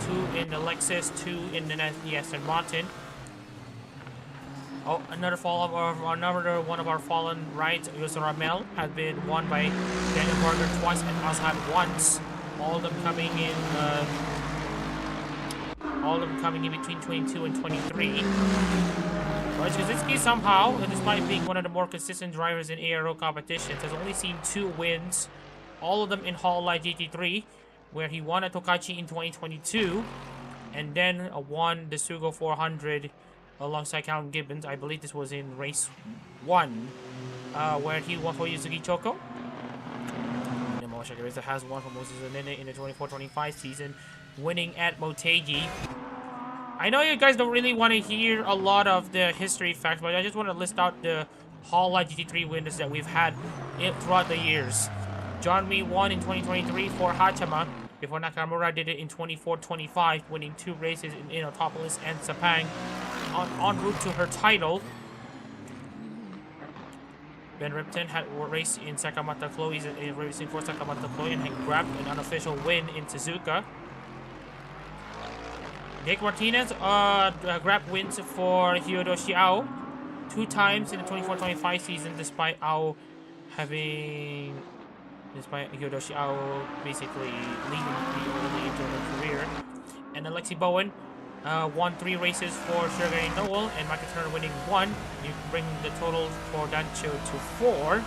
2 in the Lexus, 2 in the Aston Martin. Oh, another one of our fallen rides, Yosu Ramel, has been won by Daniel Barger twice and Azad once. All of them coming in between 22 and 23. Whereas Kaczynski somehow, despite being one of the more consistent drivers in ARO competitions, has only seen 2 wins, all of them in Hololive GT3, where he won at Tokachi in 2022, and then won the Sugo 400 alongside Callum Gibbons. I believe this was in race 1, where he won for Yuzuki Choko. And then Moshika Rizzo has won for Moses Zanene in the 24-25 season, winning at Motegi. I know you guys don't really want to hear a lot of the history facts, but I just want to list out the Hololive GT3 winners that we've had throughout the years. John Mee won in 2023 for Hatama, before Nakamura did it in 24-25, winning 2 races in Innotopolis and Sepang. En route to her title, Ben Ripton had raced in Sakamata Chloe's racing for Sakamata Chloe and had grabbed an unofficial win in Suzuka. Nick Martinez grabbed wins for Hyodoshi Ao 2 times in the 24-25 season, despite Hyodoshi Ao basically leading the early into her career. And Alexi Bowen won 3 races for Shirogane Noel, and Michael Turner winning 1. You bring the total for Dancho to 4.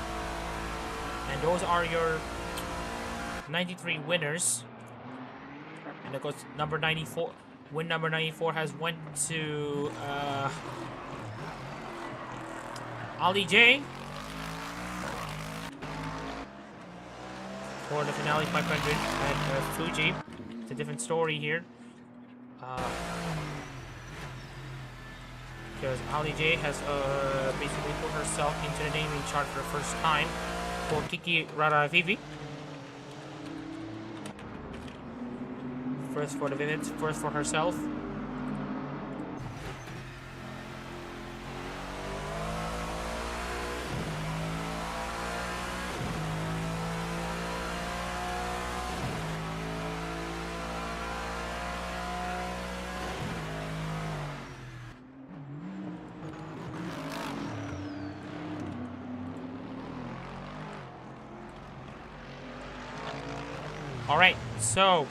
And those are your 93 winners. And of course, number 94. Win number 94 has went to Ali J for the finale 500 at Fuji. It's a different story here. Because Ali J has basically put herself into the naming chart for the first time for Kiki Raravivi. First for the Vivids, first for herself. Alright, so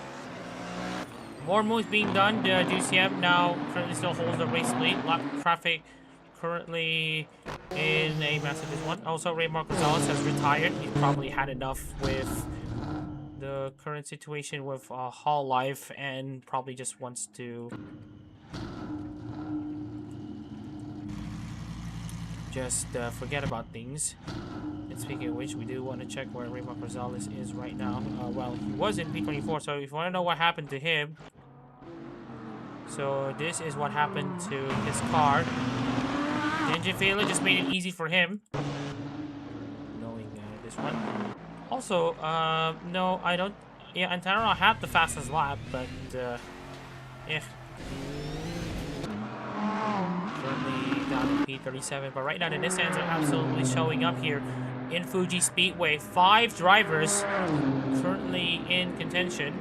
more moves being done. The DCM now currently still holds the race lead. Lap traffic currently in a massive one. Also, Raymar Gonzalez has retired. He's probably had enough with the current situation with Hololive and probably just wants to just forget about things. And speaking of which, we do want to check where Raymar Gonzalez is right now. Well, he was in P24, so if you want to know what happened to him, so this is what happened to his car. The engine failure just made it easy for him. Knowing this one. Also, no, I don't. Yeah, Antanaro had the fastest lap, but yeah. Currently down in P37, but right now the Nissans are absolutely showing up here in Fuji Speedway. 5 drivers currently in contention.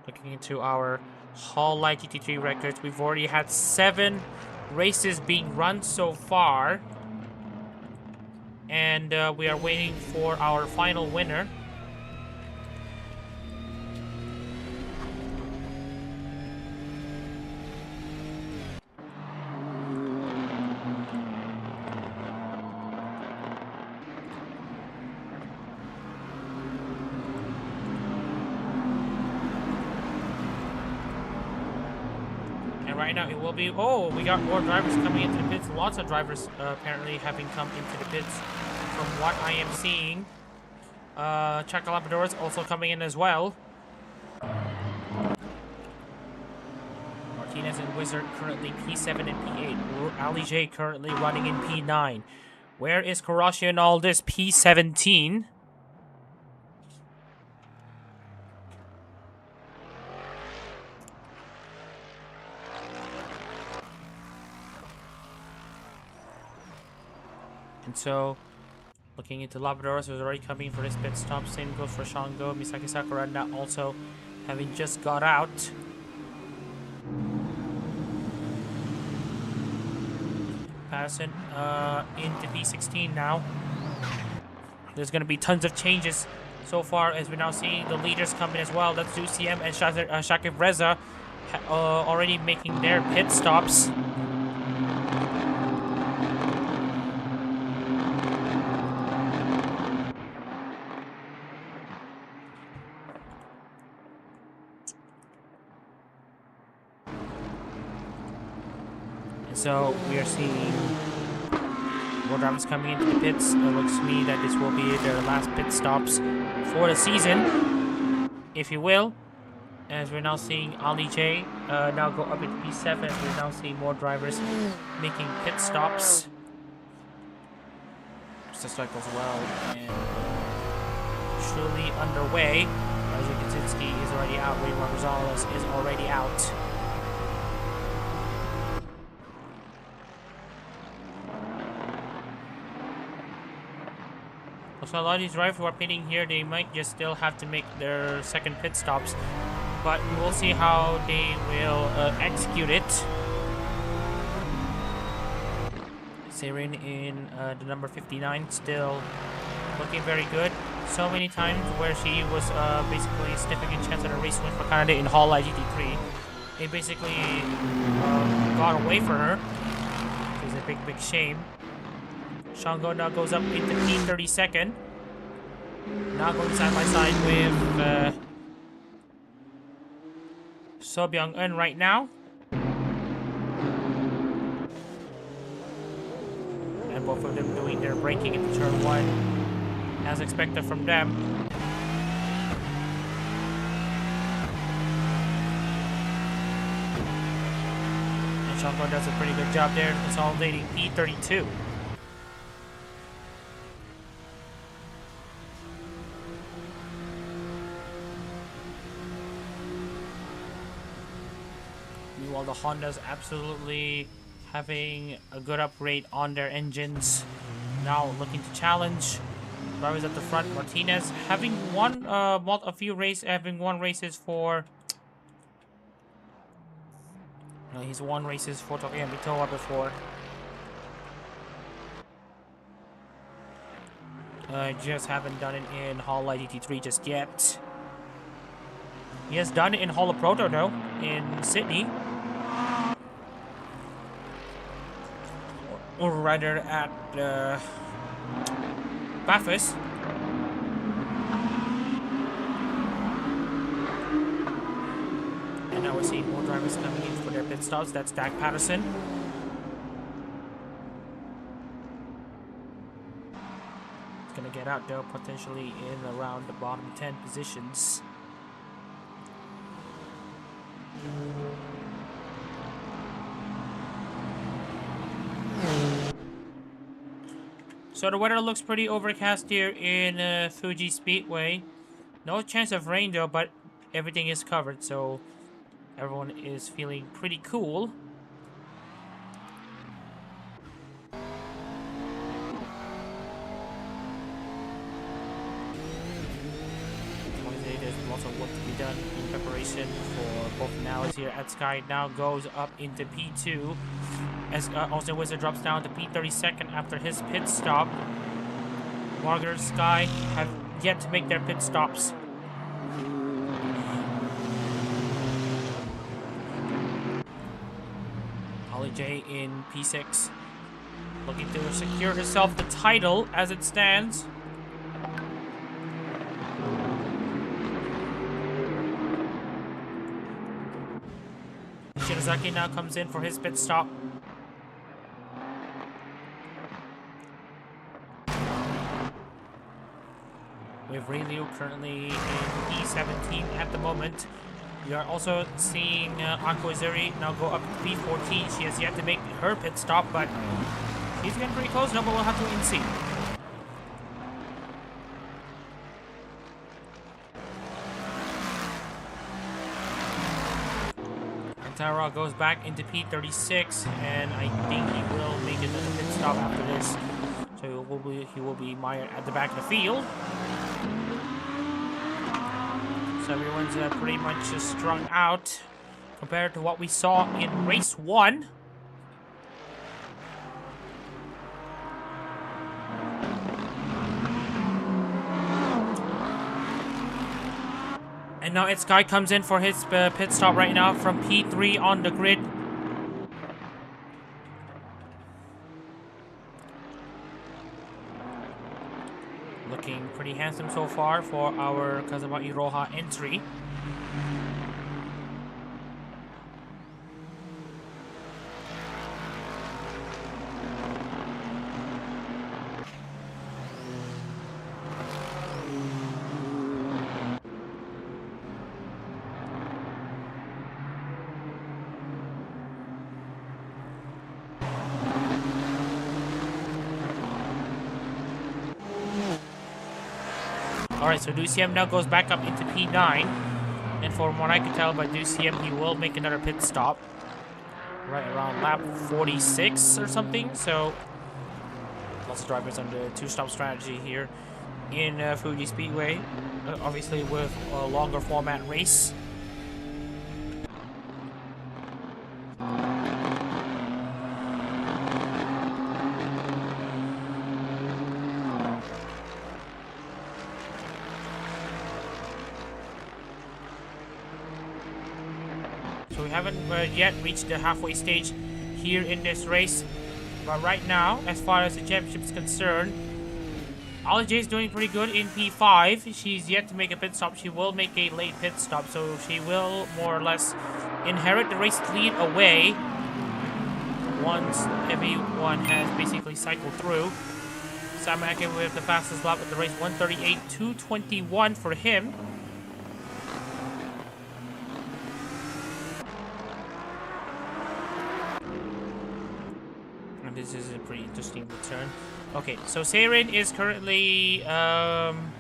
Looking into our Hololive GT3 records, we've already had 7 races being run so far. And we are waiting for our final winner. Right now it will be, oh, we got more drivers coming into the pits. Lots of drivers apparently having come into the pits from what I am seeing. Chacalabador is also coming in as well. Martinez and Wizard currently P7 and P8. Ali J currently running in P9. Where is Karashi and all this? P17. And so, looking into Labradoros, who's already coming for this pit stop. Same goes for Shango. Misaki Sakura now also having just got out. Patterson into P16 now. There's going to be tons of changes so far as we're now seeing the leaders come in as well. That's UCM and Shakib Reza already making their pit stops. So we are seeing more drivers coming into the pits. It looks to me that this will be their last pit stops for the season, if you will. As we're now seeing Ali J now go up into P7. We're now seeing more drivers making pit stops. to strike as well, and truly underway. Kaczynski is already out. Raymond Gonzalez is already out. So a lot of these drivers who are pitting here, they might just still have to make their second pit stops, but we will see how they will execute it. Seren in the number 59 still looking very good. So many times where she was basically sniffing a chance at a race win for Canada in Hololive GT3. It basically got away for her. It's a big shame. Shango now goes up into P32nd. Now going side by side with So Byung-eun right now. And both of them doing their braking into turn 1 as expected from them. And Shango does a pretty good job there consolidating P32. Meanwhile, the Hondas absolutely having a good upgrade on their engines. Now looking to challenge. Drivers at the front. Martinez having won having won races for. No, he's won races for Tokyo Mitoa before. Just haven't done it in Hololive GT3 just yet. He has done it in Holo Proto though, in Sydney. Or rather at Bathurst. And now we're seeing more drivers coming in for their pit stops. That's Dak Patterson. It's gonna get out there potentially in around the bottom 10 positions. So the weather looks pretty overcast here in Fuji Speedway. No chance of rain though, but everything is covered, so everyone is feeling pretty cool. There's lots of work to be done in preparation for both finales here at Sky. Now goes up into P2 as Austin Wizard drops down to P32nd after his pit stop. Margaret Sky have yet to make their pit stops. Holly J in P6 looking to secure herself the title as it stands. Shinozaki now comes in for his pit stop. With Ray Liu currently in P17 at the moment. We are also seeing Ako Izuri now go up to P14. She has yet to make her pit stop, but she's getting pretty close. No, but we'll have to wait and see. Antara goes back into P36, and I think he will make it to the pit stop after this. So he will be mired at the back of the field. So everyone's pretty much just strung out compared to what we saw in race 1. And now it's Sky comes in for his pit stop right now from P3 on the grid. Looking pretty handsome so far for our Kazuma Iroha entry. Alright, so DCM now goes back up into P9. And from what I can tell by DCM, he will make another pit stop. Right around lap 46 or something. So, lots of drivers on the two-stop strategy here in Fuji Speedway. Obviously with a longer format race. So we haven't yet reached the halfway stage here in this race. But right now, as far as the championship is concerned, Ollie J is doing pretty good in P5. She's yet to make a pit stop. She will make a late pit stop, so she will more or less inherit the race lead away once everyone has basically cycled through. Sam Akin with the fastest lap of the race, 138.221 for him. This is a pretty interesting return. Okay, so Seirin is currently I'm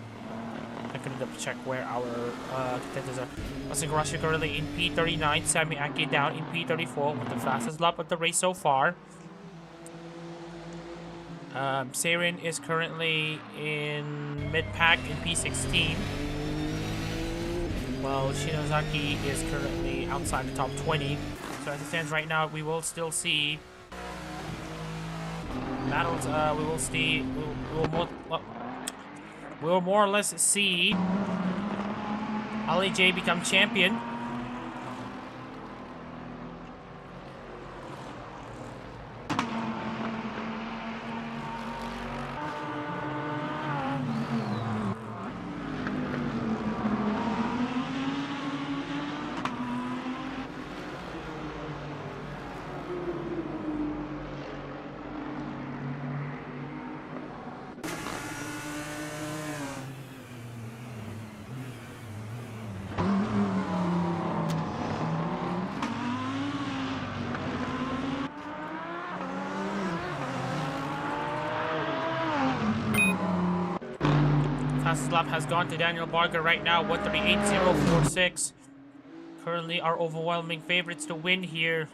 gonna double check where our contenders are. Asagarashi currently in P39, Sami Aki down in P34 with the fastest lap of the race so far. Seirin is currently in mid-pack in P16. While Shinozaki is currently outside the top 20. So as it stands right now, we will still see battles. We will more or less see Ali J become champion. Fastest lap has gone to Daniel Barger right now, 138.046. Currently our overwhelming favorites to win here.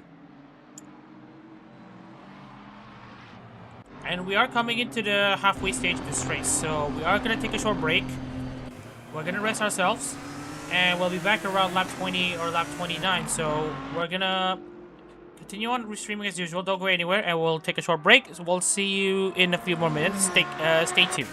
And we are coming into the halfway stage of this race, so we are going to take a short break. We're going to rest ourselves, and we'll be back around lap 20 or lap 29. So we're going to continue on streaming as usual. Don't go anywhere, and we'll take a short break. So we'll see you in a few more minutes. Stay tuned.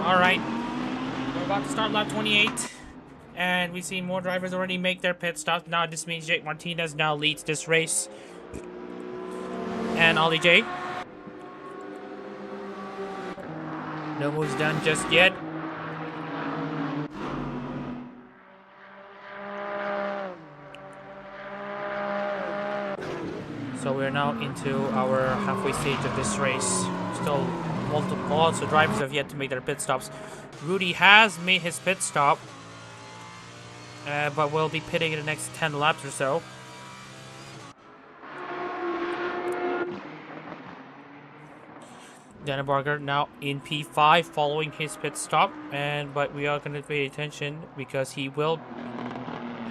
Alright, we're about to start lap 28, and we see more drivers already make their pit stops. Now this means Jake Martinez now leads this race. And Ollie J. No moves done just yet. So we're now into our halfway stage of this race. Still multiple also drivers have yet to make their pit stops. Rudy has made his pit stop, but will be pitting in the next 10 laps or so. Daniel Barger now in P5 following his pit stop, but we are going to pay attention because he will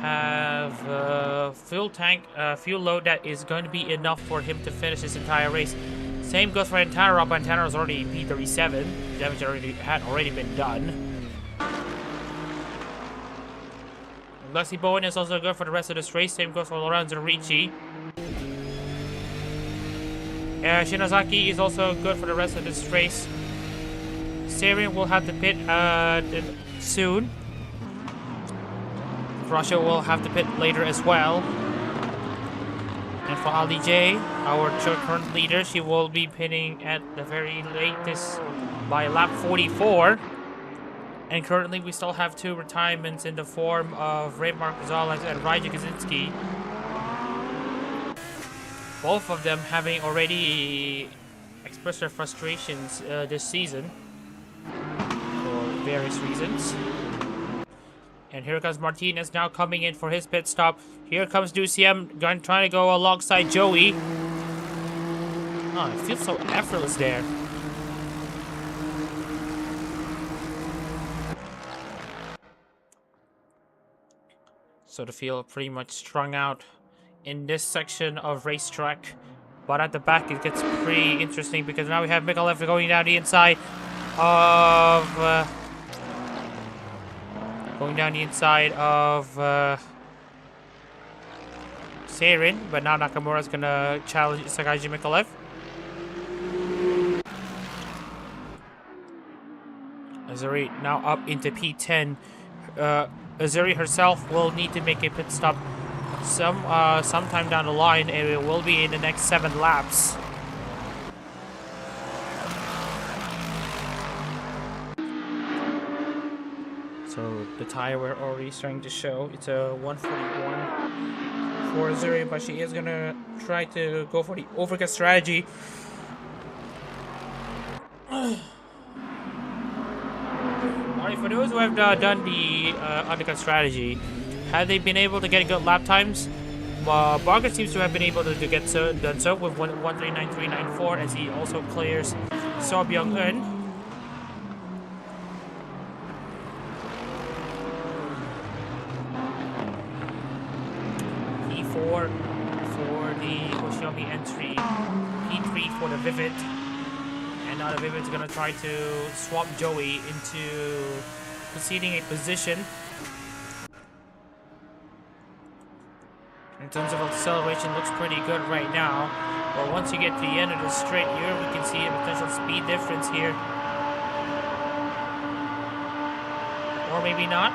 have fuel tank fuel load that is going to be enough for him to finish this entire race. Same goes for Antara, but Antara's already in P37. Damage had already been done. Leslie Bowen is also good for the rest of this race. Same goes for Lorenzo Ricci. Shinozaki is also good for the rest of this race. Sarian will have to pit soon. Russia will have to pit later as well. And for Ali J, our current leader, she will be pitting at the very latest by lap 44. And currently we still have two retirements in the form of Ray Mark Gonzalez and Raja Kaczynski. Both of them having already expressed their frustrations this season for various reasons. And here comes Martinez now coming in for his pit stop. Here comes Duciem trying to go alongside Joey. Oh, it feels so effortless there. So the field pretty much strung out in this section of racetrack. But at the back it gets pretty interesting because now we have Mikolev going down the inside of... Seirin, but now Nakamura's gonna challenge Sakaji Mikolev. Azuri now up into P10. Azuri herself will need to make a pit stop sometime down the line, and it will be in the next 7 laps. So the tire we're already starting to show. It's a 141 for Azuri, but she is gonna try to go for the overcut strategy. Alright, for those who have done the undercut strategy, have they been able to get good lap times? Barger seems to have been able to get done so with 139.394 as he also clears So Byung-eun. P4 for the Xiaomi entry, P3 for the Vivid, and now the Vivid's gonna try to swap Joey into conceding a position. In terms of acceleration, looks pretty good right now. But once you get to the end of the straight here, we can see a potential speed difference here. Or maybe not.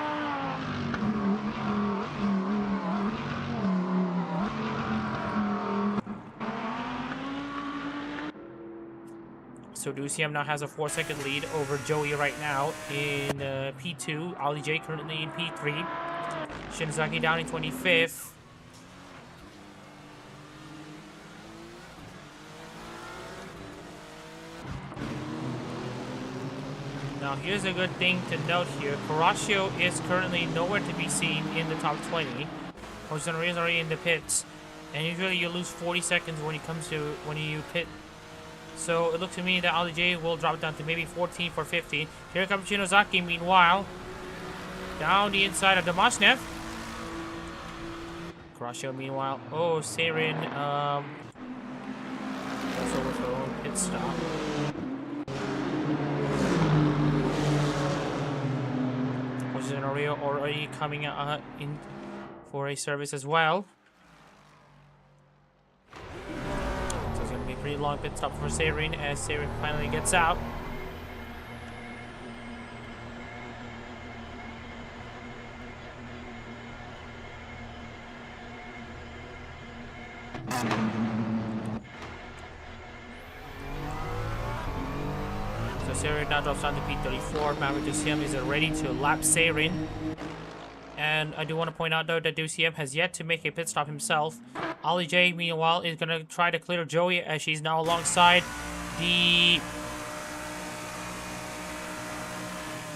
So DCM now has a 4-second lead over Joey right now in P2. Ollie J currently in P3. Shinozaki down in 25th. Now here's a good thing to note here. Horacio is currently nowhere to be seen in the top 20. Jose is already in the pits. And usually you lose 40 seconds when you pit. So it looks to me that Ali J will drop down to maybe 14 for 15. Here comes Shinozaki meanwhile. Down the inside of Damashnev. Horacio meanwhile. Oh, Seirin also with her own pit stop. Already coming in for a service as well. So it's going to be a pretty long pit stop for Seirin as Seirin finally gets out. Seirin now drops down to P34. Maverick DCM is ready to lap Seirin. And I do want to point out though that DCM has yet to make a pit stop himself. Ollie J meanwhile is going to try to clear Joey as she's now alongside the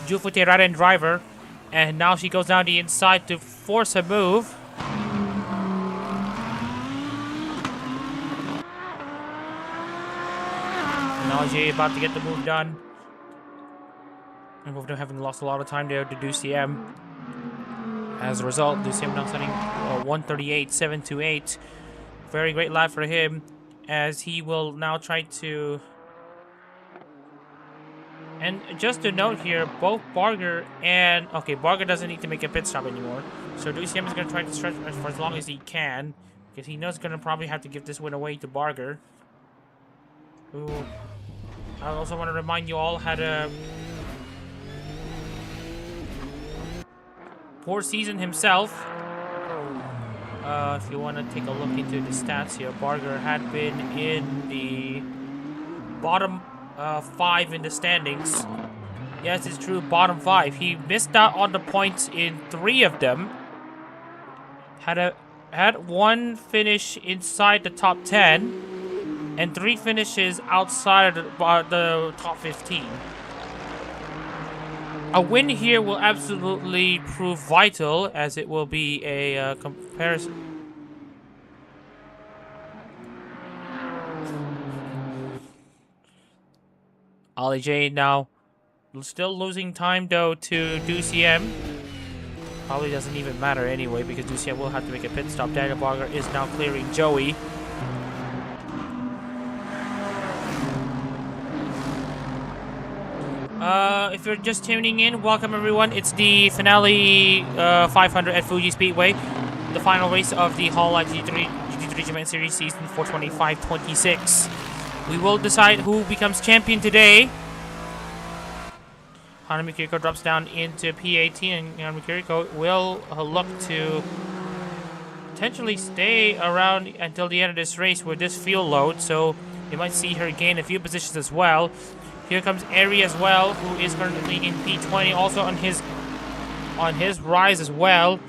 Jufuteraren driver. And now she goes down the inside to force a move. And Ollie J about to get the move done. And both of them having lost a lot of time there to DCM. As a result, DCM now setting 138.728. Very great lap for him, as he will now try to. And just to note here, both Barger and Barger doesn't need to make a pit stop anymore. So DCM is going to try to stretch for as long as he can, because he knows he's going to probably have to give this win away to Barger, who I also want to remind you all had a poor season himself. If you want to take a look into the stats here, Barger had been in the bottom 5 in the standings. Yes, it's true, bottom 5. He missed out on the points in 3 of them. Had one finish inside the top 10, and 3 finishes outside of the top 15. A win here will absolutely prove vital, as it will be a comparison. Ollie J now still losing time though to DCM. Probably doesn't even matter anyway, because DCM will have to make a pit stop. Daniel Barger is now clearing Joey. If you're just tuning in, welcome everyone. It's the finale 500 at Fuji Speedway, the final race of the Hololive GT3 Japan Series season 425-26. We will decide who becomes champion today. Hanami Kiriko drops down into P18, and Hanami Kiriko will look to potentially stay around until the end of this race with this fuel load, so you might see her gain a few positions as well. Here comes Eri as well, who is currently in P20, also on his rise as well.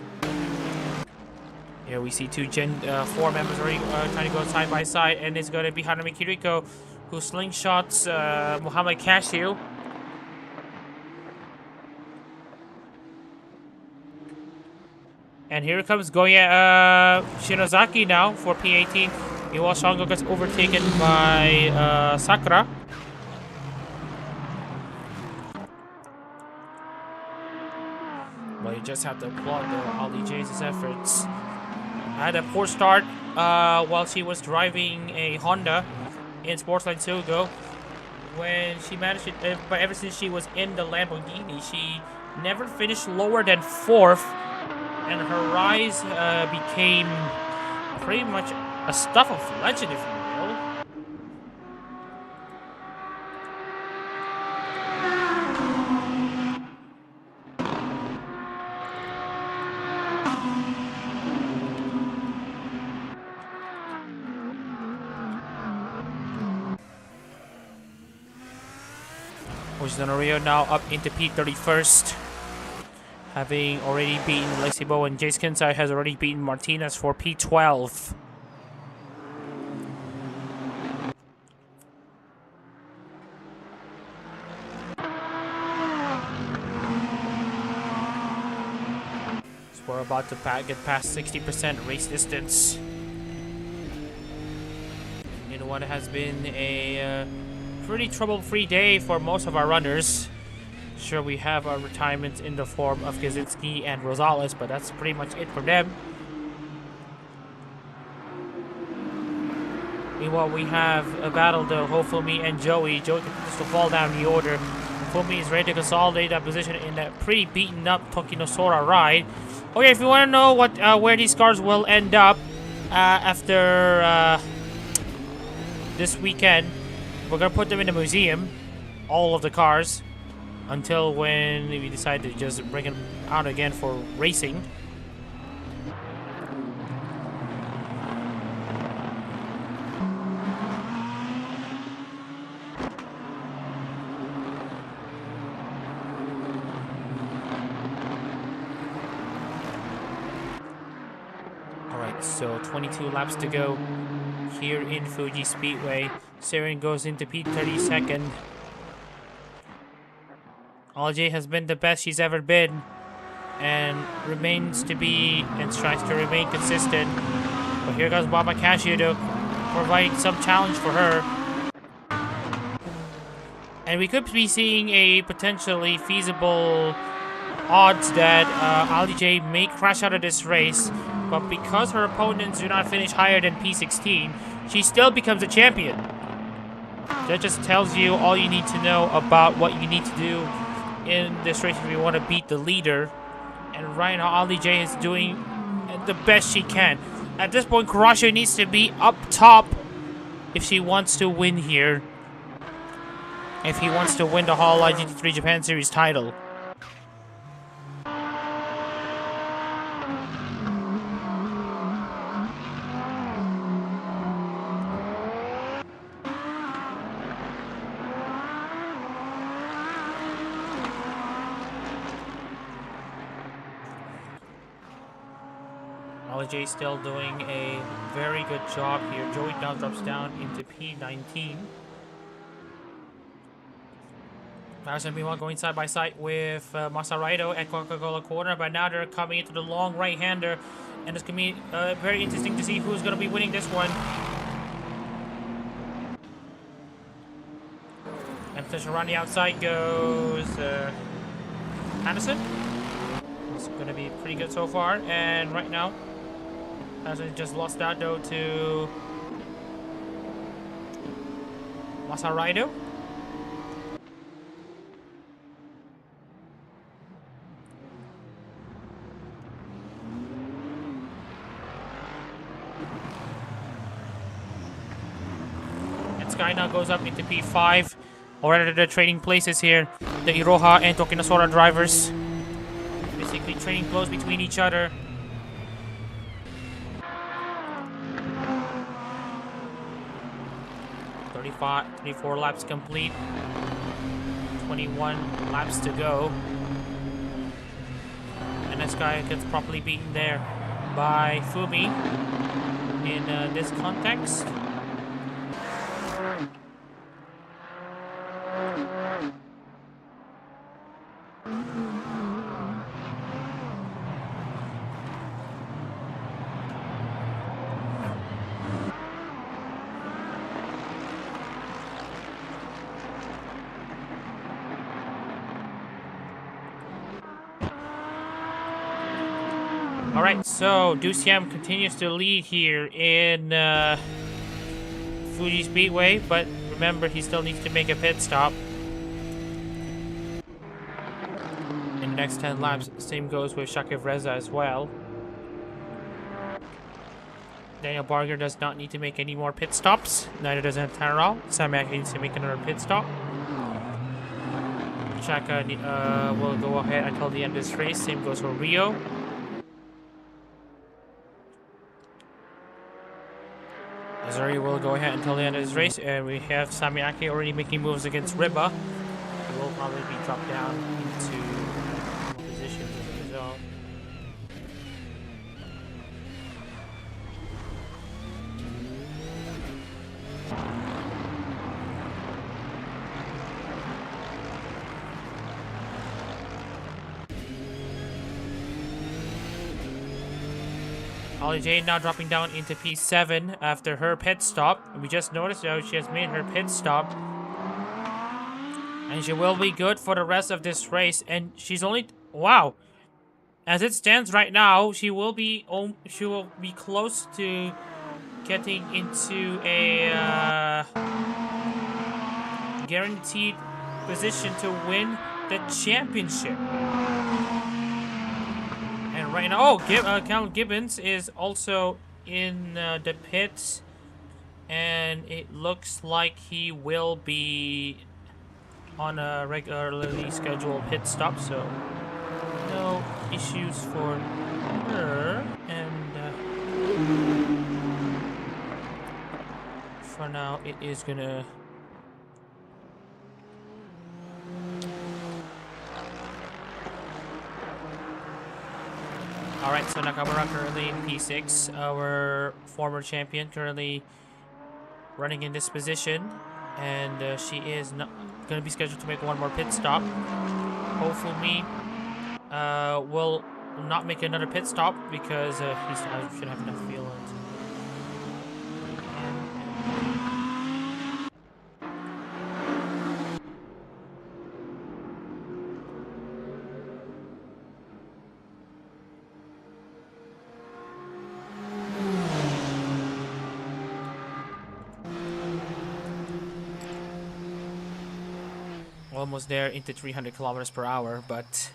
Here we see 2 Gen 4 members already trying to go side by side, and it's going to be Hanami Kiriko who slingshots Muhammad Cashew. And here comes Goya Shinozaki now for P18. Meanwhile, Shango gets overtaken by Sakura. Well, you just have to applaud Ollie J's efforts. Had a poor start while she was driving a Honda in Sportsline Sogo. When she managed it, but ever since she was in the Lamborghini, she never finished lower than 4th, and her rise became pretty much a stuff of legend, if you will. which is on Rio, now up into P31st. Having already beaten Lexibo, and Jace Kinsai has already beaten Martinez for P12. So we're about to get past 60% race distance. You know what, it has been a pretty trouble-free day for most of our runners. Sure, we have our retirements in the form of Kaczynski and Rosales, but that's pretty much it for them. Meanwhile, we have a battle though, Hofumi and Joey. Joey continues to fall down the order. Hofumi is ready to consolidate that position in that pretty beaten up Tokinosora ride. Okay, if you want to know what where these cars will end up after this weekend, we're gonna put them in the museum, all of the cars, until when we decide to just bring them out again for racing. Alright, so 22 laps to go here in Fuji Speedway. Seren goes into P32nd. LJ has been the best she's ever been, and remains to be and tries to remain consistent. But here comes Baba Casio to provide some challenge for her. And we could be seeing a potentially feasible odds that LJ may crash out of this race, but because her opponents do not finish higher than P16, she still becomes a champion. That just tells you all you need to know about what you need to do in this race if you want to beat the leader. And right now, Ali J is doing the best she can. At this point, Kurashio needs to be up top if she wants to win here. If he wants to win the Hololive GT3 Japan Series title. J still doing a very good job here. Joey now drops down into P19. Madison meanwhile going side by side with Masaraido at Coca-Cola corner, but now they're coming into the long right-hander, and it's going to be very interesting to see who's going to be winning this one. And potentially around the outside goes Anderson. It's going to be pretty good so far, and right now Anderson just lost that though to Masaraido. And Sky now goes up into P5. Already they're trading places here. The Iroha and Tokinosora drivers. Basically trading close between each other. 34 laps complete. 21 laps to go. And this guy gets properly beaten there by Fumi in this context. Alright, so Dusiam continues to lead here in Fuji Speedway, but remember he still needs to make a pit stop. In the next 10 laps, same goes with Shakib Reza as well. Daniel Barger does not need to make any more pit stops, neither does Antaral. Samak needs to make another pit stop. Chaka will go ahead until the end of this race, same goes for Rio. Azuri will go ahead until the end of this race, and we have Samiaki already making moves against Riba. He will probably be dropped down into positions as a result. Holly Jane now dropping down into P7 after her pit stop. We just noticed how she has made her pit stop. And she will be good for the rest of this race. And she's only... Wow. As it stands right now, she will be close to getting into a guaranteed position to win the championship. And right now, Cal Gibbons is also in the pits, and it looks like he will be on a regularly scheduled pit stop, so no issues for her. And for now, it is gonna... Alright, so Nakamura currently in P6, our former champion, currently running in this position, and she is going to be scheduled to make one more pit stop. Hopefully, will not make another pit stop because he should have enough fuel. Almost there into 300 kilometers per hour, but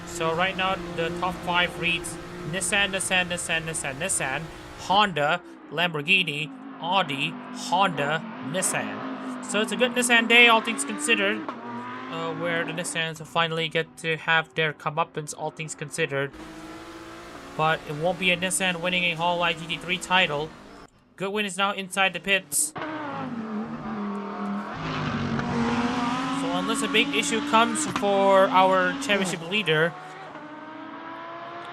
so right now the top 5 reads Nissan, Honda, Lamborghini, Audi, Honda, Nissan. So it's a good Nissan day, all things considered, where the Nissans finally get to have their comeuppance, all things considered. But it won't be a Nissan winning a Hololive GT3 title. Goodwin is now inside the pits. So unless a big issue comes for our championship leader,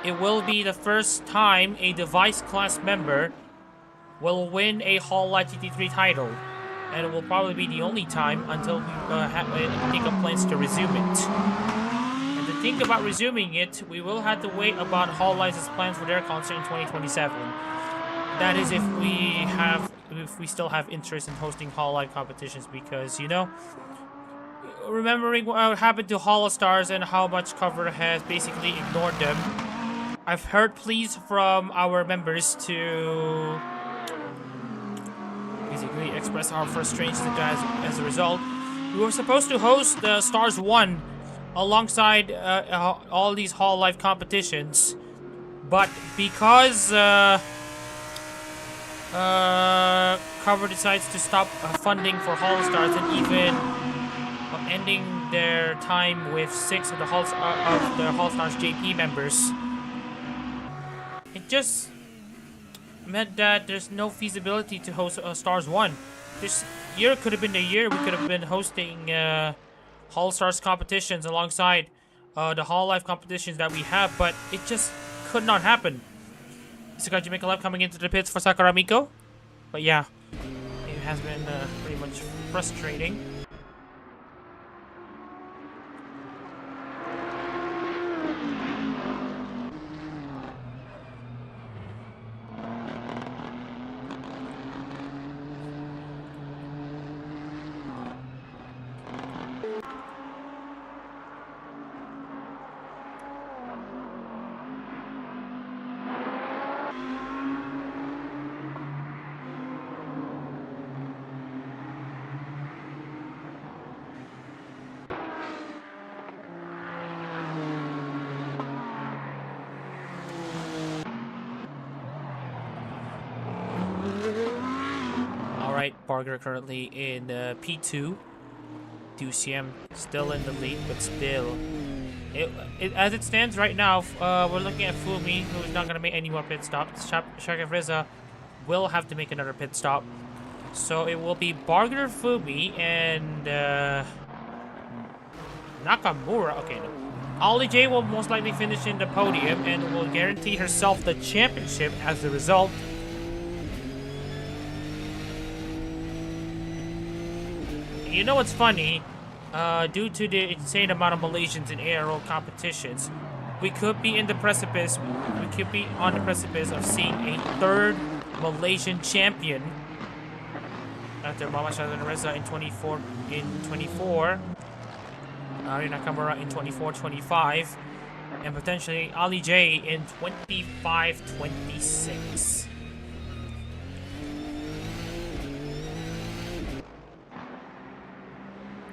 it will be the first time a device class member will win a Hololive GT3 title. And it will probably be the only time until we think of plans to resume it. Think about resuming it, we will have to wait about Hololive's plans for their concert in 2027. That is if we still have interest in hosting Hololive competitions, because, you know, remembering what happened to Holostars and how much cover has basically ignored them, I've heard pleas from our members to basically express our frustrations as a result. We were supposed to host the Stars 1 alongside all these Hololive competitions, but because Cover decides to stop funding for Holostars and even ending their time with 6 of the Holostars JP members, it just meant that there's no feasibility to host Stars 1. This year could have been the year we could have been hosting Holostars competitions alongside the Hololive competitions that we have, but it just could not happen. Sakaji Mikalev coming into the pits for Sakaramiko. But yeah, it has been pretty much frustrating. Barger currently in P2. Duciem still in the lead, but still, as it stands right now, we're looking at Fumi, who's not going to make any more pit stops. Shaka Friza will have to make another pit stop. So it will be Fumi and Nakamura. Okay, no. Ollie J will most likely finish in the podium and will guarantee herself the championship as a result. You know what's funny? Due to the insane amount of Malaysians in ARO competitions, we could be in the precipice. We could be on the precipice of seeing a third Malaysian champion after Mama Shazan Reza in 24. Ari Nakamura in 24-25, and potentially Ali J in 25-26.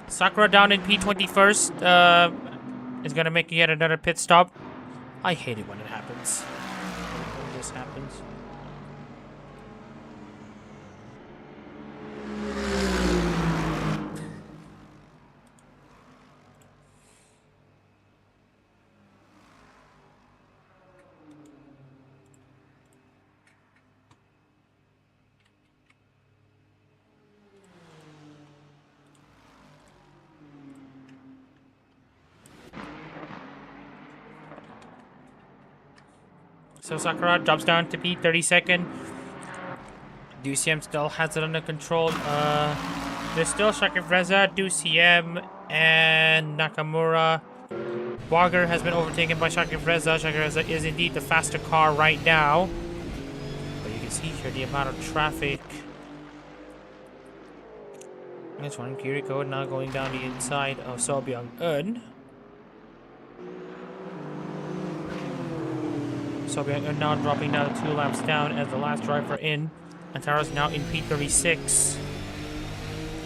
Sakura down in P21st is gonna make yet another pit stop. I hate it when it happens. When this happens. So Sakura drops down to P32nd. DCM still has it under control. There's still Shakir Reza, DCM, and Nakamura. Barger has been overtaken by Shakir Reza. Shakir Reza is indeed the faster car right now. But you can see here the amount of traffic. This one, Kiriko now going down the inside of So Byung-eun. So we are now dropping down 2 laps down as the last driver in. Antaro's now in P36.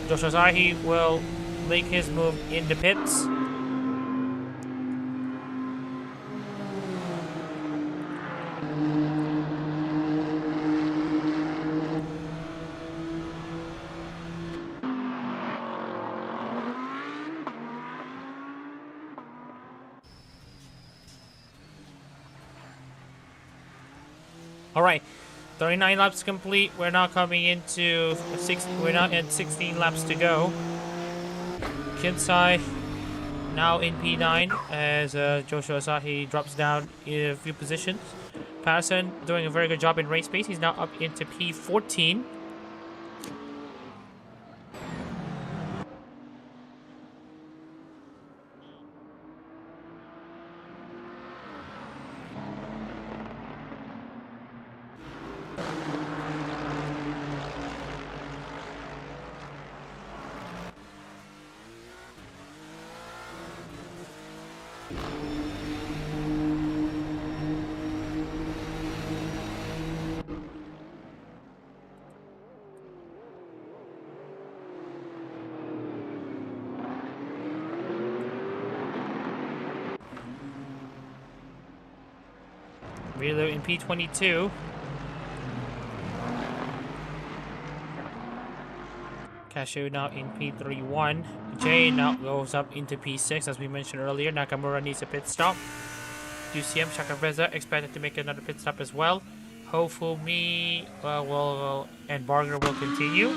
Joshua Zahi will make his move in the pits. All right, 39 laps complete. We're now coming into we're now at 16 laps to go. Kinsai now in P9 as Joshua Asahi drops down in a few positions. Patterson doing a very good job in race pace. He's now up into P14. Reload in P22. Cashew now in P31. Jay now goes up into P6 as we mentioned earlier. Nakamura needs a pit stop. UCM Shakabreza expected to make another pit stop as well. Hofumi and Barger will continue.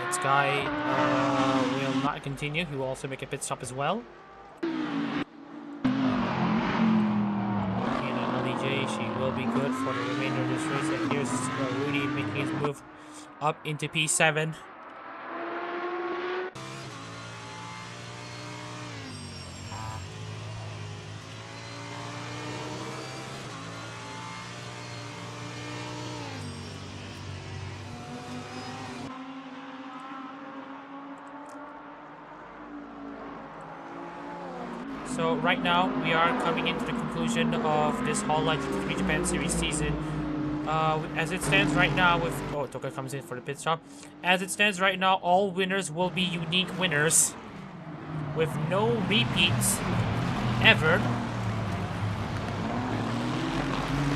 This guy will not continue. He will also make a pit stop as well. She will be good for the remainder of this race. And here's Rudy making his move up into P7. So right now we are coming into the conclusion of this Hololive GT3 Japan Series season. As it stands right now with Toka comes in for the pit stop. As it stands right now, all winners will be unique winners with no repeats ever.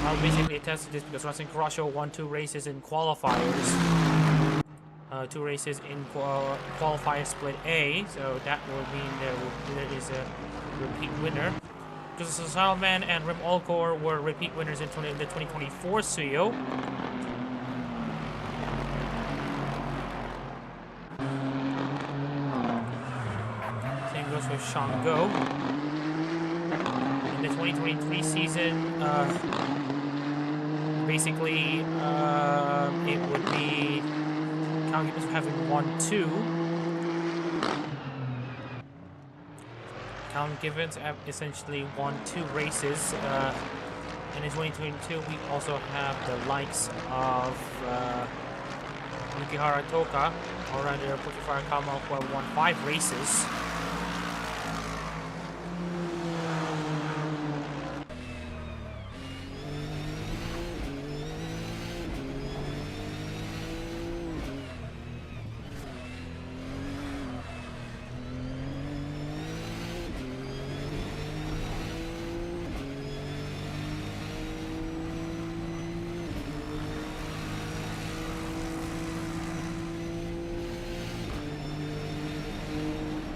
I'll basically attest to this because Rasen Karasho won 2 races in qualifiers. 2 races in qualifier split A, so that will mean there is a repeat winner. because Salman and Rim Olkor were repeat winners in the 2024 Suyo. Same goes with Shango. In the 2023 season, basically, it would be Count Gibbons having won 2. Count Gibbons have essentially won 2 races. In 2022, we also have the likes of Yukihara Toka, or rather Pukifara Kama, who have won 5 races.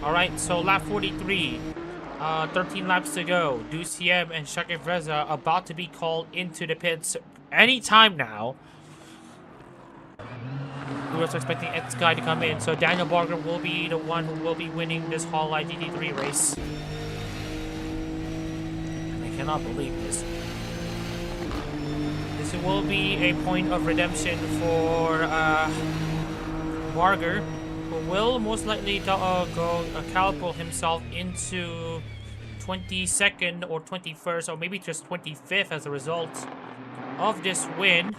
Alright, so lap 43, 13 laps to go. Dusiem and Shakib Reza about to be called into the pits anytime now. We're also expecting Etsky to come in, so Daniel Barger will be the one who will be winning this Hololive GT3 race. I cannot believe this. This will be a point of redemption for Barger, who will most likely go catapult himself into 22nd or 21st, or maybe just 25th as a result of this win.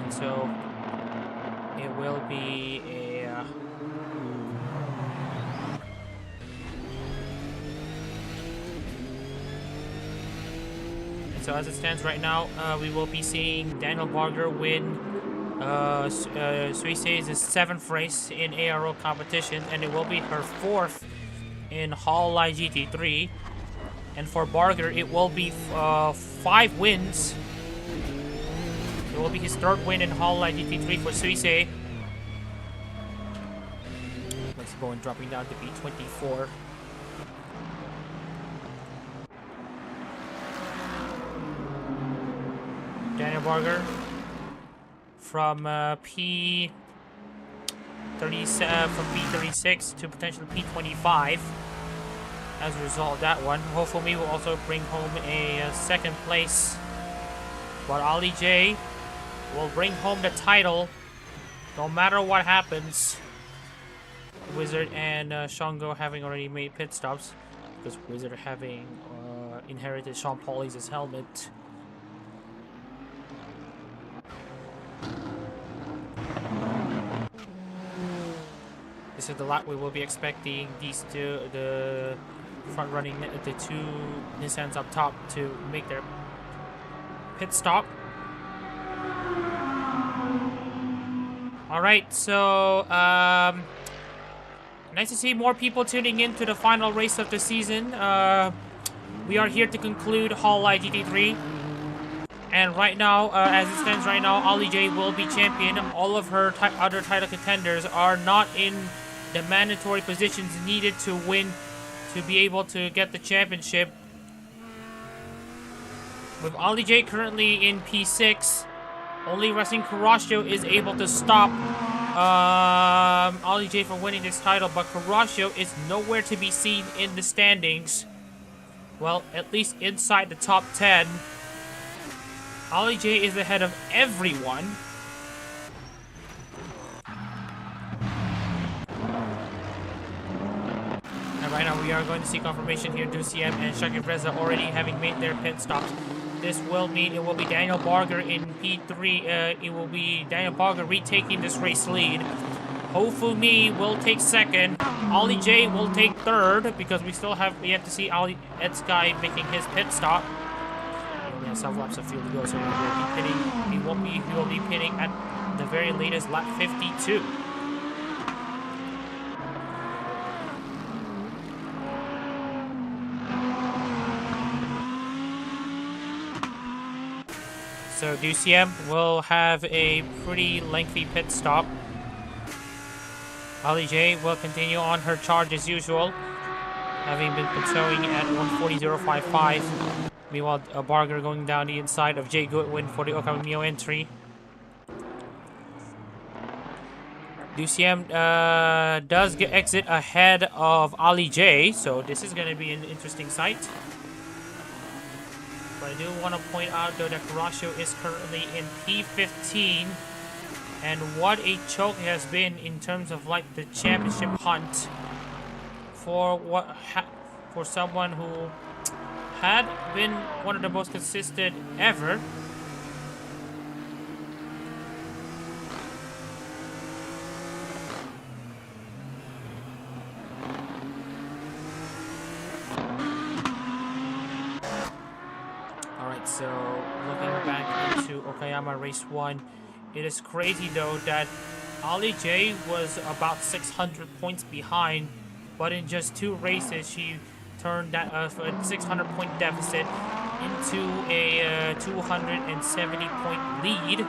And so it will be a and so as it stands right now, we will be seeing Daniel Barger win Suisse's 7th race in ARO competition, and it will be her 4th in Hololive GT3. And for Barger, it will be 5 wins. It will be his 3rd win in Hololive GT3 for Suisse. Let's go and dropping down to P24. Daniel Barger from P36 to potentially P25 as a result of that one. Hopefully we will also bring home a 2nd place, but Ali J will bring home the title no matter what happens. Wizard and Shango having already made pit stops, because Wizard having inherited Sean Paulie's helmet. This is the lap we will be expecting these two, the front running, the 2 Nissans up top, to make their pit stop. Alright, so nice to see more people tuning in to the final race of the season. We are here to conclude Hololive GT3. And right now, as it stands right now, Ali J will be champion. All of her other title contenders are not in the mandatory positions needed to win, to be able to get the championship. With Ali J currently in P6, only Racing Carrasco is able to stop Ali J from winning this title, but Carrasco is nowhere to be seen in the standings. Well, at least inside the top 10. Ali J is ahead of everyone. And right now we are going to see confirmation here. Dusiem and Shakib Reza already having made their pit stops. This will mean it will be Daniel Barger in P3. It will be Daniel Barger retaking this race lead. Hofumi will take 2nd. Ali J will take 3rd, because we still have yet to see Ali Etsky making his pit stop. Yeah, some laps of field to go, so he will be pitting at the very latest lap 52. So DCM will have a pretty lengthy pit stop. Ali J will continue on her charge as usual, having been plateauing at 140.055. Meanwhile, Barger going down the inside of Jay Goodwin for the upcoming Mio entry. DCM does exit ahead of Ali J, so this is going to be an interesting sight. But I do want to point out though that Horacio is currently in P15, and what a choke has been in terms of like the championship hunt for for someone who had been one of the most consistent ever. Alright, so looking back into Okayama Race 1, it is crazy though that Ali J was about 600 points behind, but in just 2 races she turned that 600 point deficit into a 270 point lead.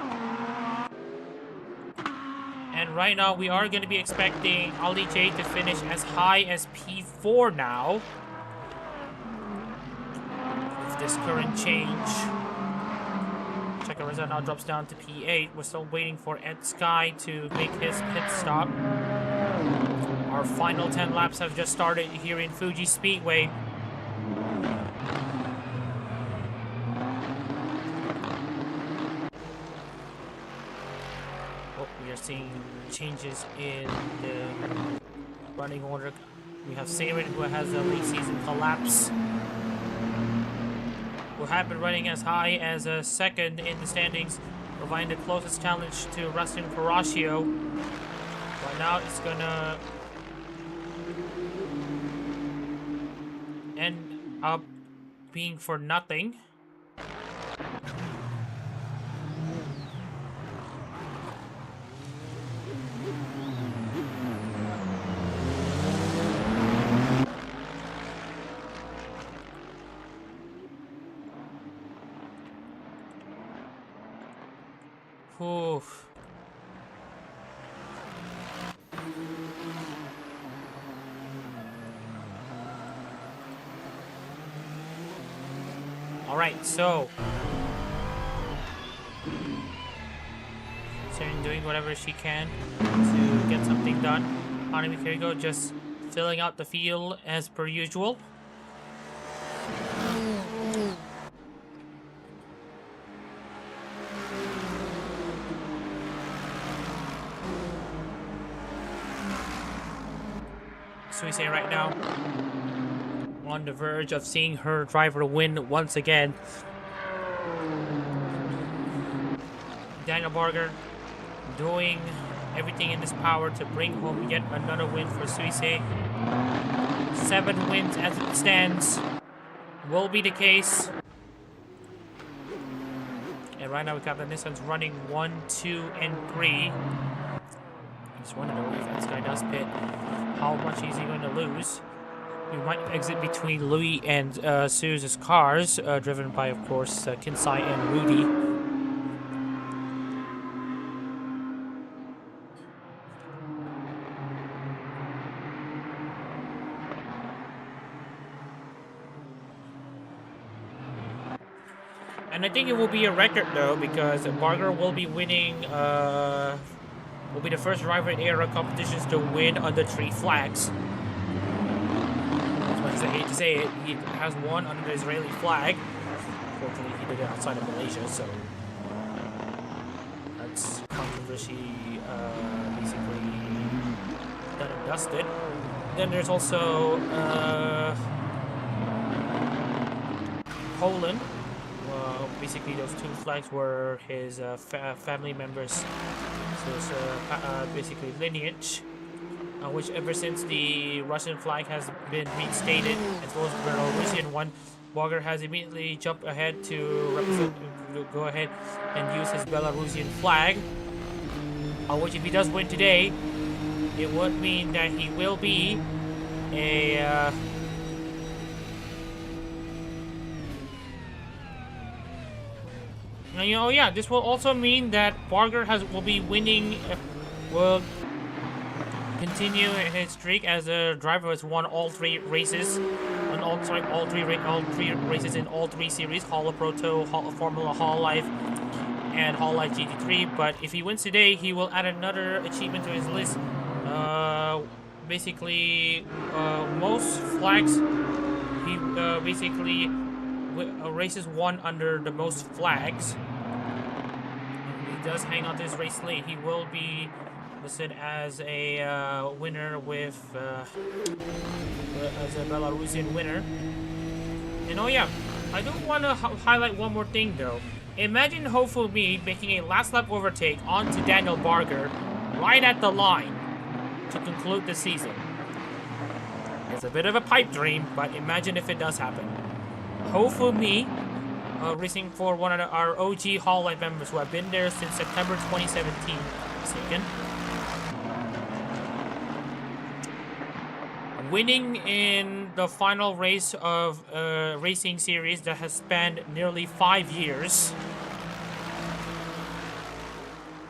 And right now we are going to be expecting Ali J to finish as high as P4 now. With this current change. Checo Rizzo now drops down to P8. We're still waiting for Ed Sky to make his pit stop. Our final 10 laps have just started here in Fuji Speedway. Oh, we are seeing changes in the running order. We have Sarin, who has a late season collapse, who have been running as high as a second in the standings, providing the closest challenge to Rustin Horacio. But now it's gonna end up being for nothing. Oof. Alright, so Saren doing whatever she can to get something done. Hanami Kiriko just filling out the field as per usual. So we say right now, on the verge of seeing her driver win once again. Daniel Barger doing everything in his power to bring home yet another win for Suisse. 7 wins as it stands will be the case. And right now we got the Nissans running 1, 2, and 3. Just wonder though if this guy does pit, how much is he going to lose? We might exit between Louis and Suze's cars, driven by, of course, Kinsai and Rudy. And I think it will be a record, though, because Barger will be winning, will be the first driver in era competitions to win under 3 flags. I hate to say it, he has won under the Israeli flag. Fortunately, he did it outside of Malaysia, so that's controversy basically done and dusted. Then there's also Poland. Basically, those 2 flags were his family members, so it's basically lineage. Which ever since the Russian flag has been reinstated, as well as the Belarusian one, Barger has immediately jumped ahead to go ahead and use his Belarusian flag. Which, if he does win today, it would mean that he will be a And, yeah, this will also mean that Barger will be winning, will continue his streak as a driver who has won all 3 races, all 3 races in all 3 series: Holo Proto, Formula Hololive, and Hololive GT3. But if he wins today, he will add another achievement to his list. Basically, most flags. He basically races won under the most flags. If he does hang on to his race late, he will be listed as a winner with as a Belarusian winner. And oh yeah, I do want to highlight one more thing though. Imagine Hofumi making a last lap overtake onto Daniel Barger right at the line to conclude the season. It's a bit of a pipe dream, but imagine if it does happen. Hofumi, racing for one of our OG Hololive members who have been there since September 2017. Mistaken. Winning in the final race of a racing series that has spanned nearly 5 years.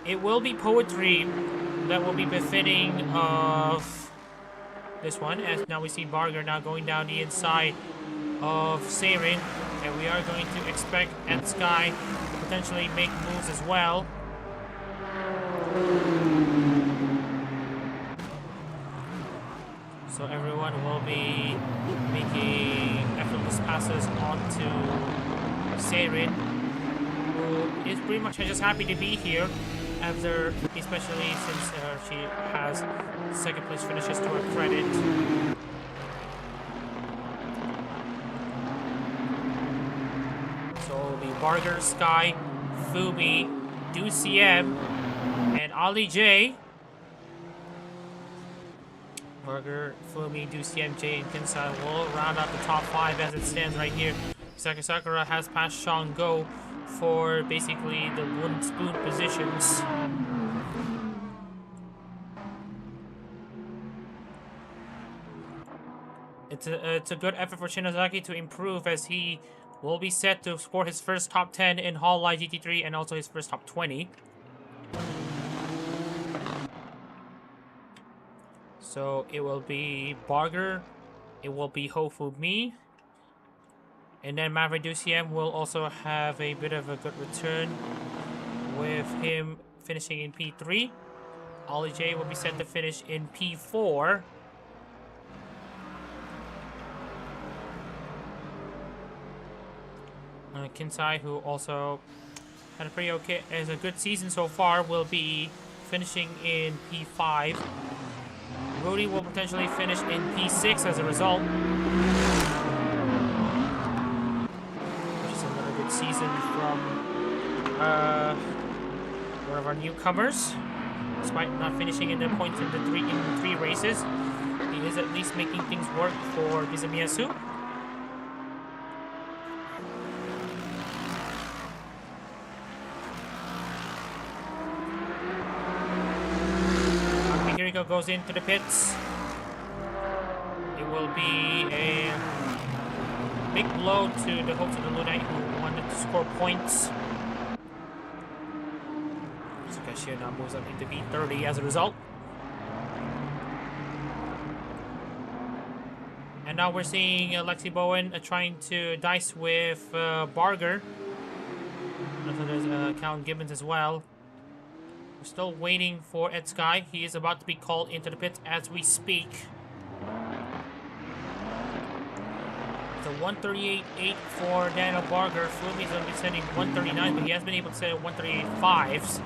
It will be poetry that will be befitting of this one, as now we see Barger now going down the inside of Seirin, and we are going to expect Sky to potentially make moves as well. So everyone will be making effortless passes onto Seirin, who is pretty much just happy to be here, after, especially since she has second place finishes to her credit. So the Barger, Sky, Fumi, DuCM, and Ali J. Barger, Fumi, DuCM, J, and Kinsai will round out the top 5 as it stands right here. Misaki Sakura has passed Sean Go for basically the wooden spoon positions. It's a good effort for Shinozaki to improve, as he will be set to score his first top 10 in Hololive GT3 and also his first top 20. So it will be Barger, it will be Hofumi, and then Maverick DuCM will also have a bit of a good return with him finishing in P3. Ollie J will be set to finish in P4. Kinsai, who also had a pretty okay, as a good season so far, will be finishing in P5. Rudy will potentially finish in P6 as a result. Which is another good season from one of our newcomers. Despite not finishing in the points in three races, he is at least making things work for Bizamiyasu. Kiriko goes into the pits. It will be a big blow to the hopes of the Lunite, who wanted to score points. Tsukashio now moves up into B30 as a result. And now we're seeing Lexi Bowen trying to dice with Barger. Also there's Callan Gibbons as well. We're still waiting for Ed Sky. He is about to be called into the pits as we speak. It's a 138.8 for Daniel Barger. Flumi's going to be setting 139, but he has been able to set 138.5s.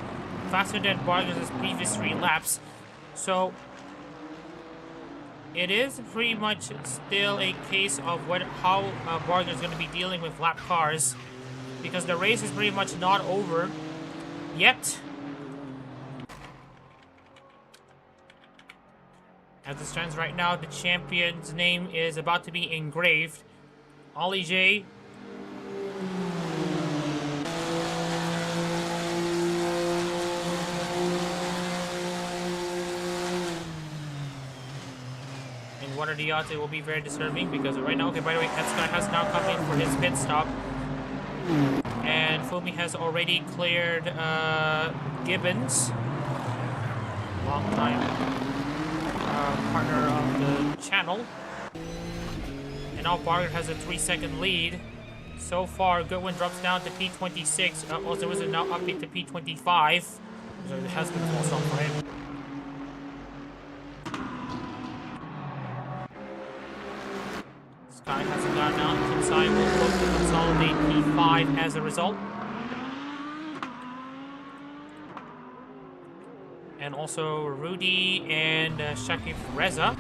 Faster than Barger's previous 3 laps. So it is pretty much still a case of how Barger is going to be dealing with lap cars, because the race is pretty much not over yet. As it stands right now, the champion's name is about to be engraved. Ollie J. And what are the odds? It will be very disturbing, because right now, okay, by the way, Ed Sky has now come in for his pit stop. And Fumi has already cleared Gibbons, long-time partner of the channel. And now Barger has a 3-second lead. So far, Goodwin drops down to P26. Also, was now update to P25. So it has been false on for him. Sky hasn't gotten out. Inside will look to consolidate P5 as a result. And also Rudy and Shakif Reza.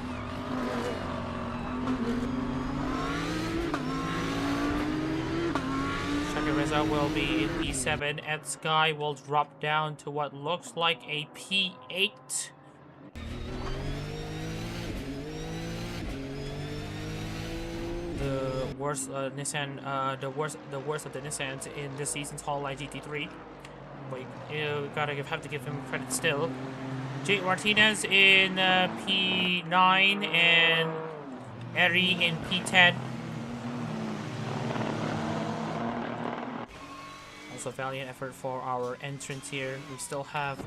Shakif Reza will be in P7, and Sky will drop down to what looks like a P8. The worst Nissan, the worst of the Nissans in this season's Hololive GT3. But you have to give him credit still. Jake Martinez in P9 and Eri in P10. Also, valiant effort for our entrance here. We still have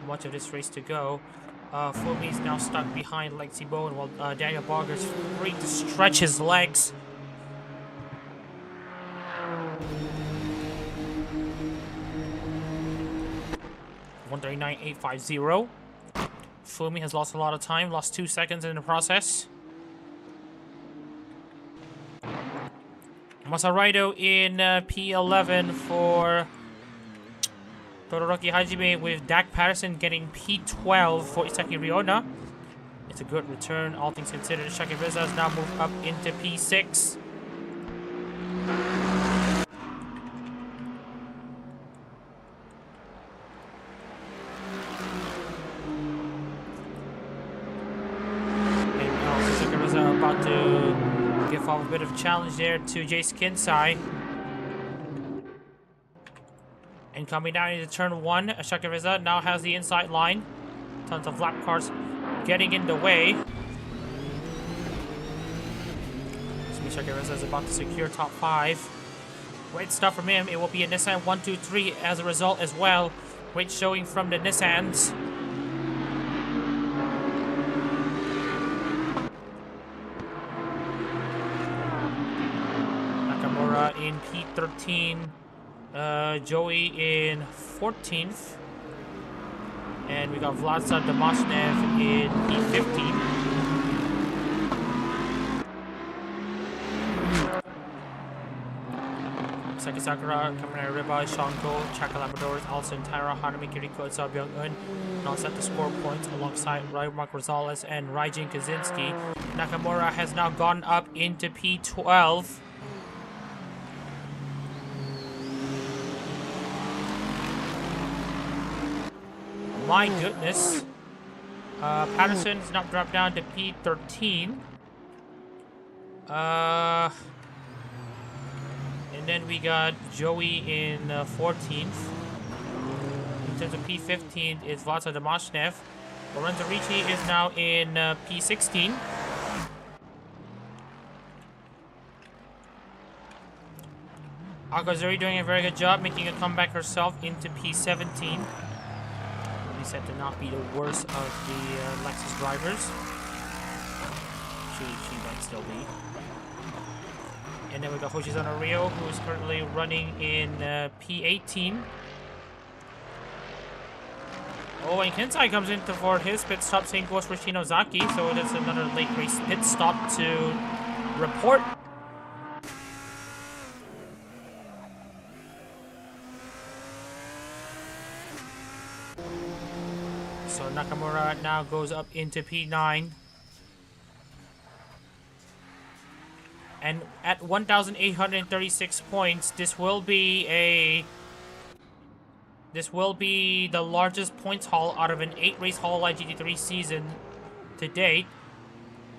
much of this race to go. Fumi is now stuck behind Lexi Bowen while Daniel Barger's free to stretch his legs. $139.850. Fumi has lost a lot of time, lost 2 seconds in the process. Masaraido in P11 for Todoroki Hajime, with Dak Patterson getting P12 for Isaki Riona. It's a good return, all things considered. Shaki Reza has now moved up into P6. And Shaki Reza about to give off a bit of a challenge there to Jace Kinsai. And coming down into turn 1, Shaki Reza now has the inside line. Tons of lap cars getting in the way. So Shaki Reza is about to secure top 5. Great stuff from him. It will be a Nissan 123 as a result as well. Great showing from the Nissans. Nakamura in P13. Joey in 14th. And we got Vladimir Damashnev in P15. Saki Sakura, Kaminari Riba, Shanko, Chaka Labradors, Alson Tyra, Hanami Kiriko, and Sub Young Un. Now set the score points alongside Mark Rosales and Raijin Kaczynski. Nakamura has now gone up into P12. My goodness. Patterson's now dropped down to P13. And then we got Joey in 14th. In terms of P15, it's Vlasa Damashnev. Lorenzo Ricci is now in P16. Akazuri doing a very good job, making a comeback herself into P17. Said to not be the worst of the Lexus drivers. She might still be. And then we got Hoshizano Rio, who is currently running in P18. Oh, and Kensai comes in for his pit stop. Same goes for Shinozaki, so it is another late race pit stop to report. So Nakamura now goes up into P9. And at 1,836 points, this will be the largest points haul out of an 8-race Hololive GT3 season to date.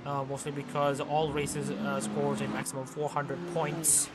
Mostly because all races scores a maximum 400 points.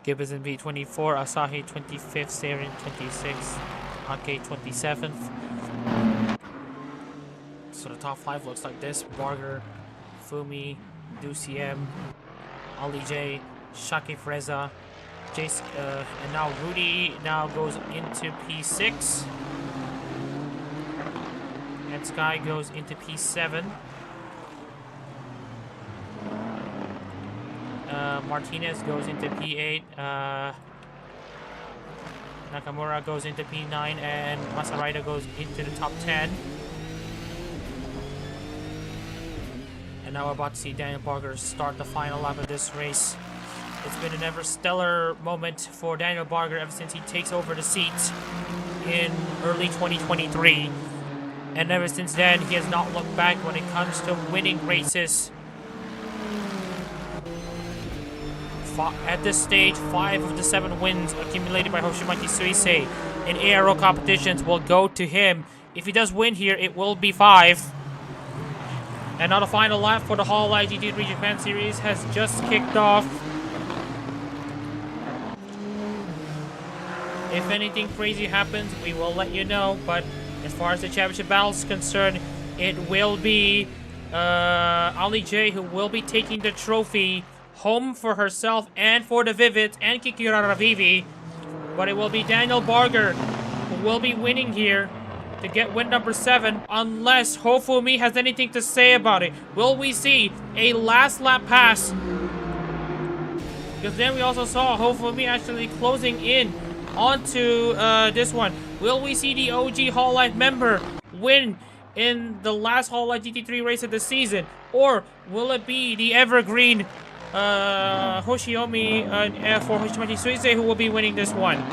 Gibbons in B24, Asahi 25th, Sarian 26th, Ake 27th. So the top 5 looks like this: Barger, Fumi, Duciem, Ali J, Shaki Freza, Jace, and now Rudy now goes into P6. And Sky goes into P7. Martinez goes into P8. Nakamura goes into P9, and Masarida goes into the top 10. And now we're about to see Daniel Barger start the final lap of this race. It's been an ever stellar moment for Daniel Barger ever since he takes over the seat in early 2023. And ever since then, he has not looked back when it comes to winning races. At this stage, 5 of the 7 wins accumulated by Hoshimaki Suisei in ARO competitions will go to him. If he does win here, it will be 5. And now the final lap for the Hololive GT3 Japan Series has just kicked off. If anything crazy happens, we will let you know. But as far as the championship battle is concerned, it will be Ali J who will be taking the trophy home for herself and for the Vivids and Kikirara Vivi. But it will be Daniel Barger who will be winning here to get win number 7, unless Hofumi has anything to say about it. Will we see a last lap pass? Because then we also saw Hofumi actually closing in onto this one. Will we see the OG Hololive member win in the last Hololive GT3 race of the season? Or will it be the evergreen Hoshiomi for Hoshimaki Suisei who will be winning this one?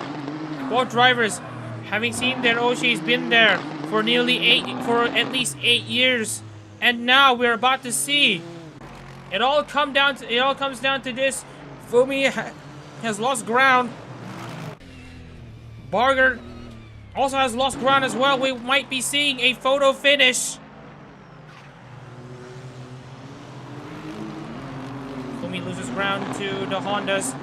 Both drivers, having seen their Oshis, been there for at least 8 years, and now we're about to see it all comes down to this. Fumi has lost ground. Barger also has lost ground as well. We might be seeing a photo finish. Fumi loses ground to the Hondas.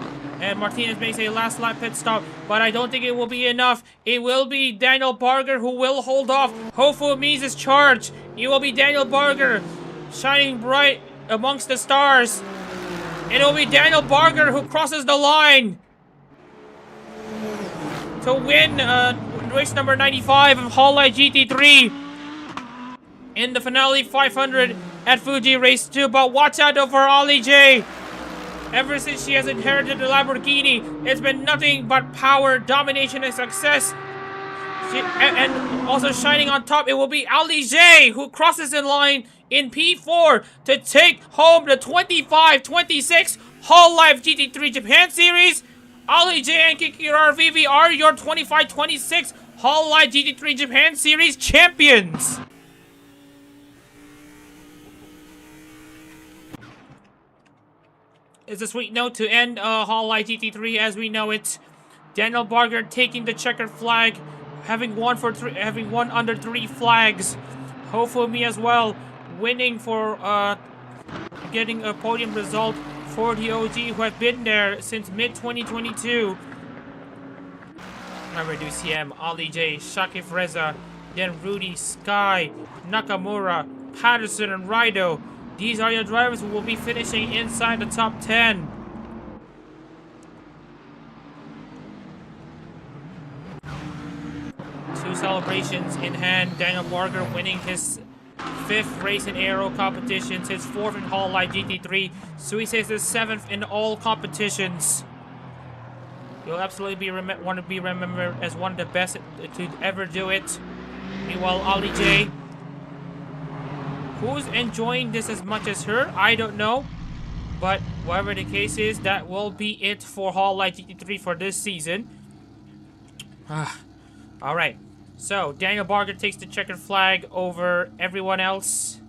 And Martinez makes a last lap pit stop, but I don't think it will be enough. It will be Daniel Barger who will hold off Hofumi's charge. It will be Daniel Barger shining bright amongst the stars. It will be Daniel Barger who crosses the line to win race number 95 of Hololive GT3 in the finale 500 at Fuji Race 2. But watch out though for Ali J. Ever since she has inherited the Lamborghini, it's been nothing but power, domination, and success. And also shining on top, it will be Ali J who crosses in line in P4 to take home the 25-26 Hololive GT3 Japan Series. Ali J and Kikirara Vivi are your 25-26 Hololive GT3 Japan Series champions. It's a sweet note to end Hololive GT3 as we know it. Daniel Barger taking the checkered flag, having won under 3 flags. Hofumi as well, winning for getting a podium result for the OG who have been there since mid-2022. Remember DCM, Ali J, Shaki Freza, then Rudy, Sky, Nakamura, Patterson, and Rido. These are your drivers who will be finishing inside the top 10. Two celebrations in hand. Daniel Barger winning his 5th race in aero competitions, his 4th in Hololive GT3. Suisei is his 7th in all competitions. He'll absolutely want to be remembered as one of the best to ever do it. Meanwhile, Ali J, who's enjoying this as much as her, I don't know. But whatever the case is, that will be it for Hololive GT3 for this season. Alright, so Daniel Barger takes the checkered flag over everyone else.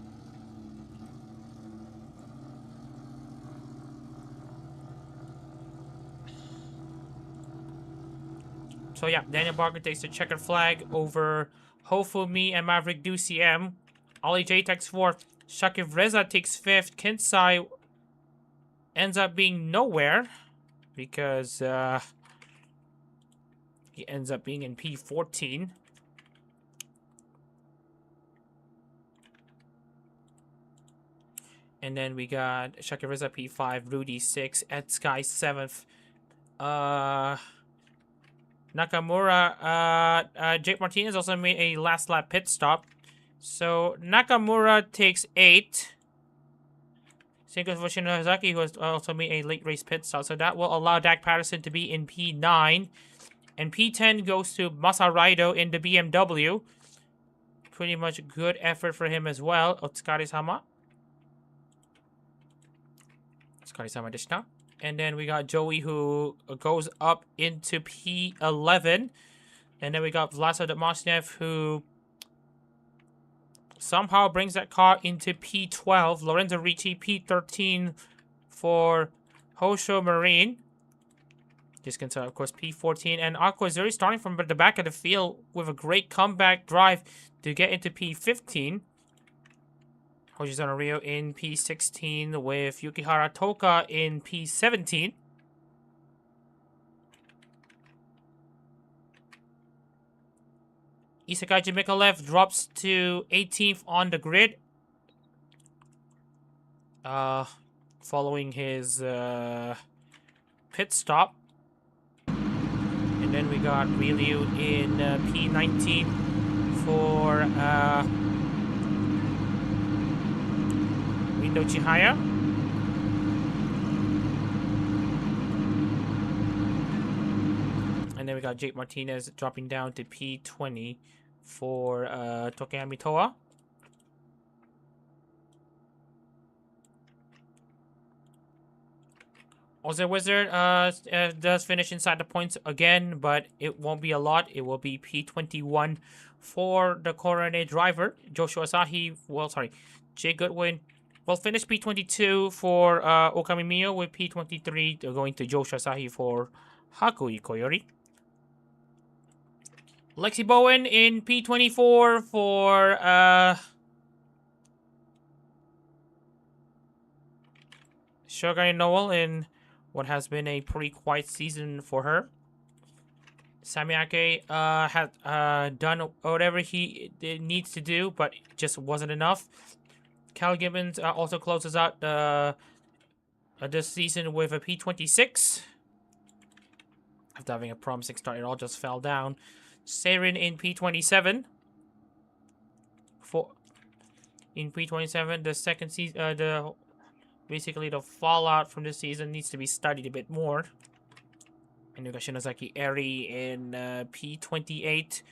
So yeah, Daniel Barger takes the checkered flag over Hofumi and Maverick DuCM. Ali J takes 4th. Shaki Vreza takes 5th. Kensai ends up being nowhere. because he ends up being in P14. And then we got Shakiriza P5, Rudy 6, Ed Sky 7th. Nakamura, Jake Martinez also made a last lap pit stop. So Nakamura takes 8. Same goes for Shinozaki, who has also made a late race pit stop. So that will allow Dak Patterson to be in P9. And P10 goes to Masaraido in the BMW. Pretty much good effort for him as well. Otsukare-sama. Otsukare-sama deshita. And then we got Joey, who goes up into P11. And then we got Vlasa Domosnev, who somehow brings that car into P12. Lorenzo Ricci, P13 for Hosho Marine. Just consider, of course, P14. And Aqua Zuri starting from the back of the field with a great comeback drive to get into P15. Hojizano Rio in P16 with Yukihara Toka in P17. Isakaji Mikalev drops to 18th on the grid. Following his pit stop. And then we got Ryu in P19 for Rindo Chihaya. And then we got Jake Martinez dropping down to P20 for Tokuyami Toa. Ozzy Wizard does finish inside the points again, but it won't be a lot. It will be P21 for the Coronet driver. Joshua Asahi, Jay Goodwin will finish P22 for Okami Mio, with P23 going to Joshua Asahi for Hakui Koyori. Lexi Bowen in P24 for Shogun Noel in what has been a pretty quiet season for her. Samiake had done whatever he needs to do, but it just wasn't enough. Cal Gibbons also closes out this season with a P26. After having a promising start, it all just fell down. Saren in P27. In P27, the second season, basically the fallout from this season needs to be studied a bit more. And you got Shinozaki Eri in P28,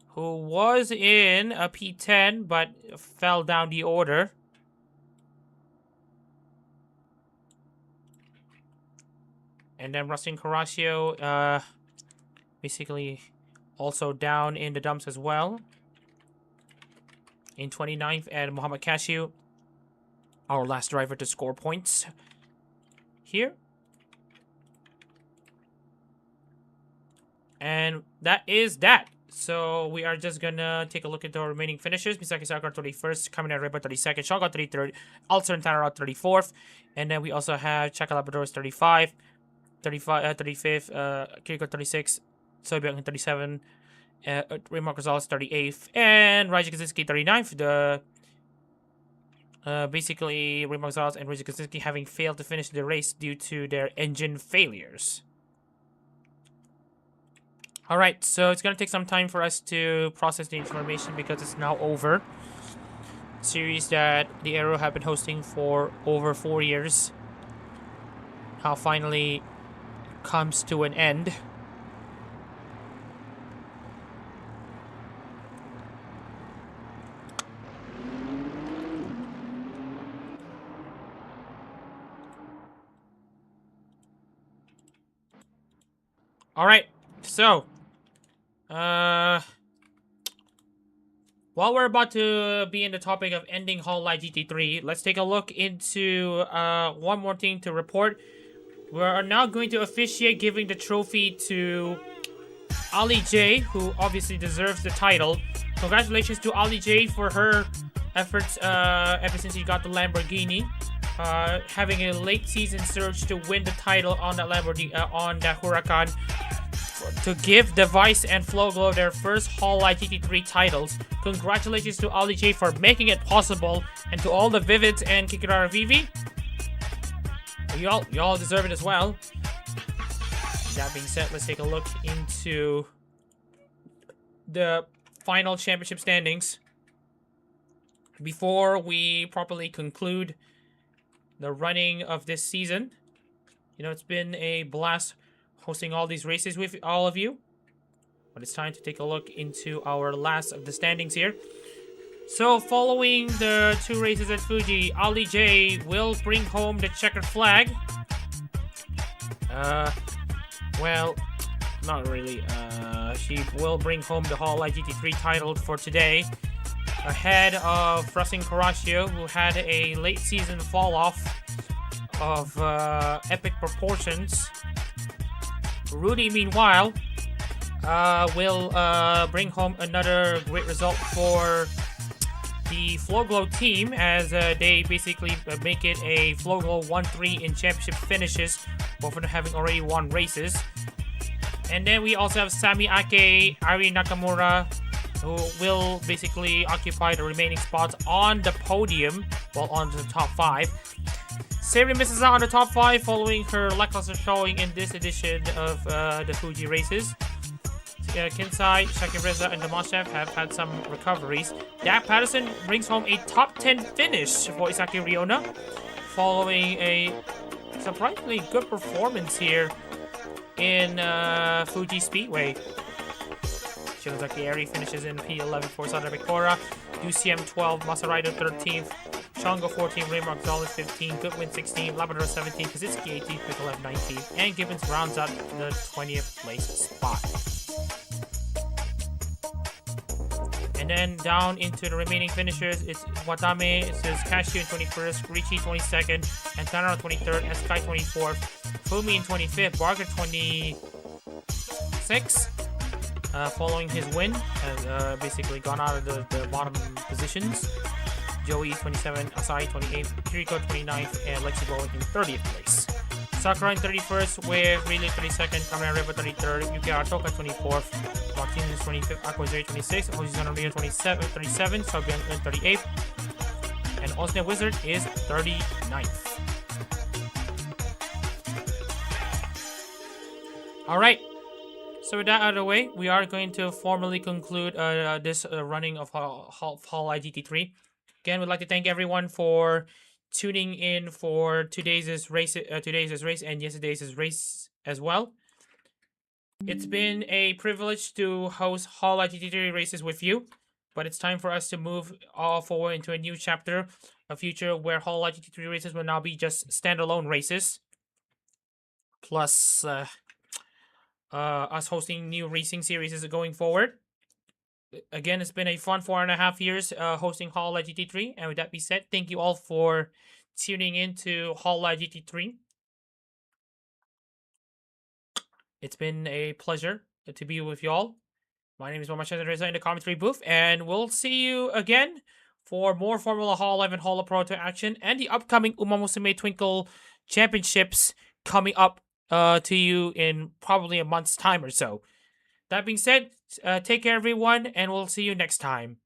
who was in a P10 but fell down the order. And then Rustin Caraccio basically also down in the dumps as well. In 29th, and Muhammad Cashew, our last driver to score points here. And that is that. So we are just gonna take a look at the remaining finishers. Misaki Sakura 31st, Kamina Reba 32nd, Shoga 33rd, Alcer and Tanara 34th. And then we also have Chaka Labradors 35th, 35th, Kiriko 36th, Soybyung 37th, Raymond Gonzalez 38th, and Raiji Kaczynski 39th. Basically, Raymond Gonzalez and Raiji Kaczynski having failed to finish the race due to their engine failures. Alright, so it's going to take some time for us to process the information because it's now over. Series that the Aero have been hosting for over 4 years now finally comes to an end. Alright, so while we're about to be in the topic of ending Hololive GT3, let's take a look into one more thing to report. We are now going to officiate giving the trophy to Ali J, who obviously deserves the title. Congratulations to Ali J for her efforts ever since she got the Lamborghini. having a late season surge to win the title on the Lamborghini, on the Huracan, to give Device and Flowglow their first Hololive GT3 titles. Congratulations to Ali J for making it possible, and to all the Vivids and Kikirara Vivi. Y'all deserve it as well. That being said, let's take a look into the final championship standings before we properly conclude the running of this season. You know, it's been a blast hosting all these races with all of you, but it's time to take a look into our last of the standings here. So following the 2 races at Fuji, Ali J will bring home the checkered flag. Well, not really. She will bring home the Hololive GT3 title for today, ahead of Russing Caraccio, who had a late season fall off of epic proportions. Rudy, meanwhile, will bring home another great result for the Flowglow team, as they basically make it a Flowglow 1-3 in championship finishes, both of them having already won races. And then we also have Sami Ake, Ari Nakamura, who will basically occupy the remaining spots on the podium, while on the top 5. Sari misses out on the top 5 following her lackluster showing in this edition of the Fuji races. Kinsai, Shaki Reza, and Damashev have had some recoveries. Dak Patterson brings home a top 10 finish for Isaki Riona, following a surprisingly good performance here in Fuji Speedway. Shirozaki Eri finishes in P11 for Sandra Bikora, UCM 12, Masaraido 13th, Shango 14, Raymond Gonzalez 15, Goodwin 16, Labrador 17, Kaczynski 18th, Mikolev 19th, and Gibbons rounds out the 20th place spot. And then down into the remaining finishers, it's Watame, it says Cashew in 21st, Ricci 22nd, Antana 23rd, Eskai 24th, Fumi in 25th, Barker 26th, following his win, has basically gone out of the bottom positions. Joey 27th, Asai 28th, Kiriko 29th, and Lexi Bowen in 30th place. Sakura in 31st, with Relay 32nd, Kamera River 33rd, Yuki Aratoka 24th, Martinez 25th, Aquazeri 26th, Ojizano Rio 37th, Sobian 38th, and Osne Wizard is 39th. Alright, so with that out of the way, we are going to formally conclude this running of Hololive GT3. Again, we'd like to thank everyone for tuning in for today's race and yesterday's race as well. It's been a privilege to host Hololive GT3 races with you, but it's time for us to move all forward into a new chapter, a future where Hololive GT3 races will now be just standalone races, plus us hosting new racing series going forward. Again, it's been a fun 4.5 years hosting Hololive GT3, and with that being said, thank you all for tuning in to Hololive GT3. It's been a pleasure to be with y'all. My name is Mama Reza in the commentary booth, and we'll see you again for more Formula Hololive and Holo Pro action, and the upcoming Umamusume Twinkle Championships coming up to you in probably a month's time or so. That being said, take care everyone, and we'll see you next time.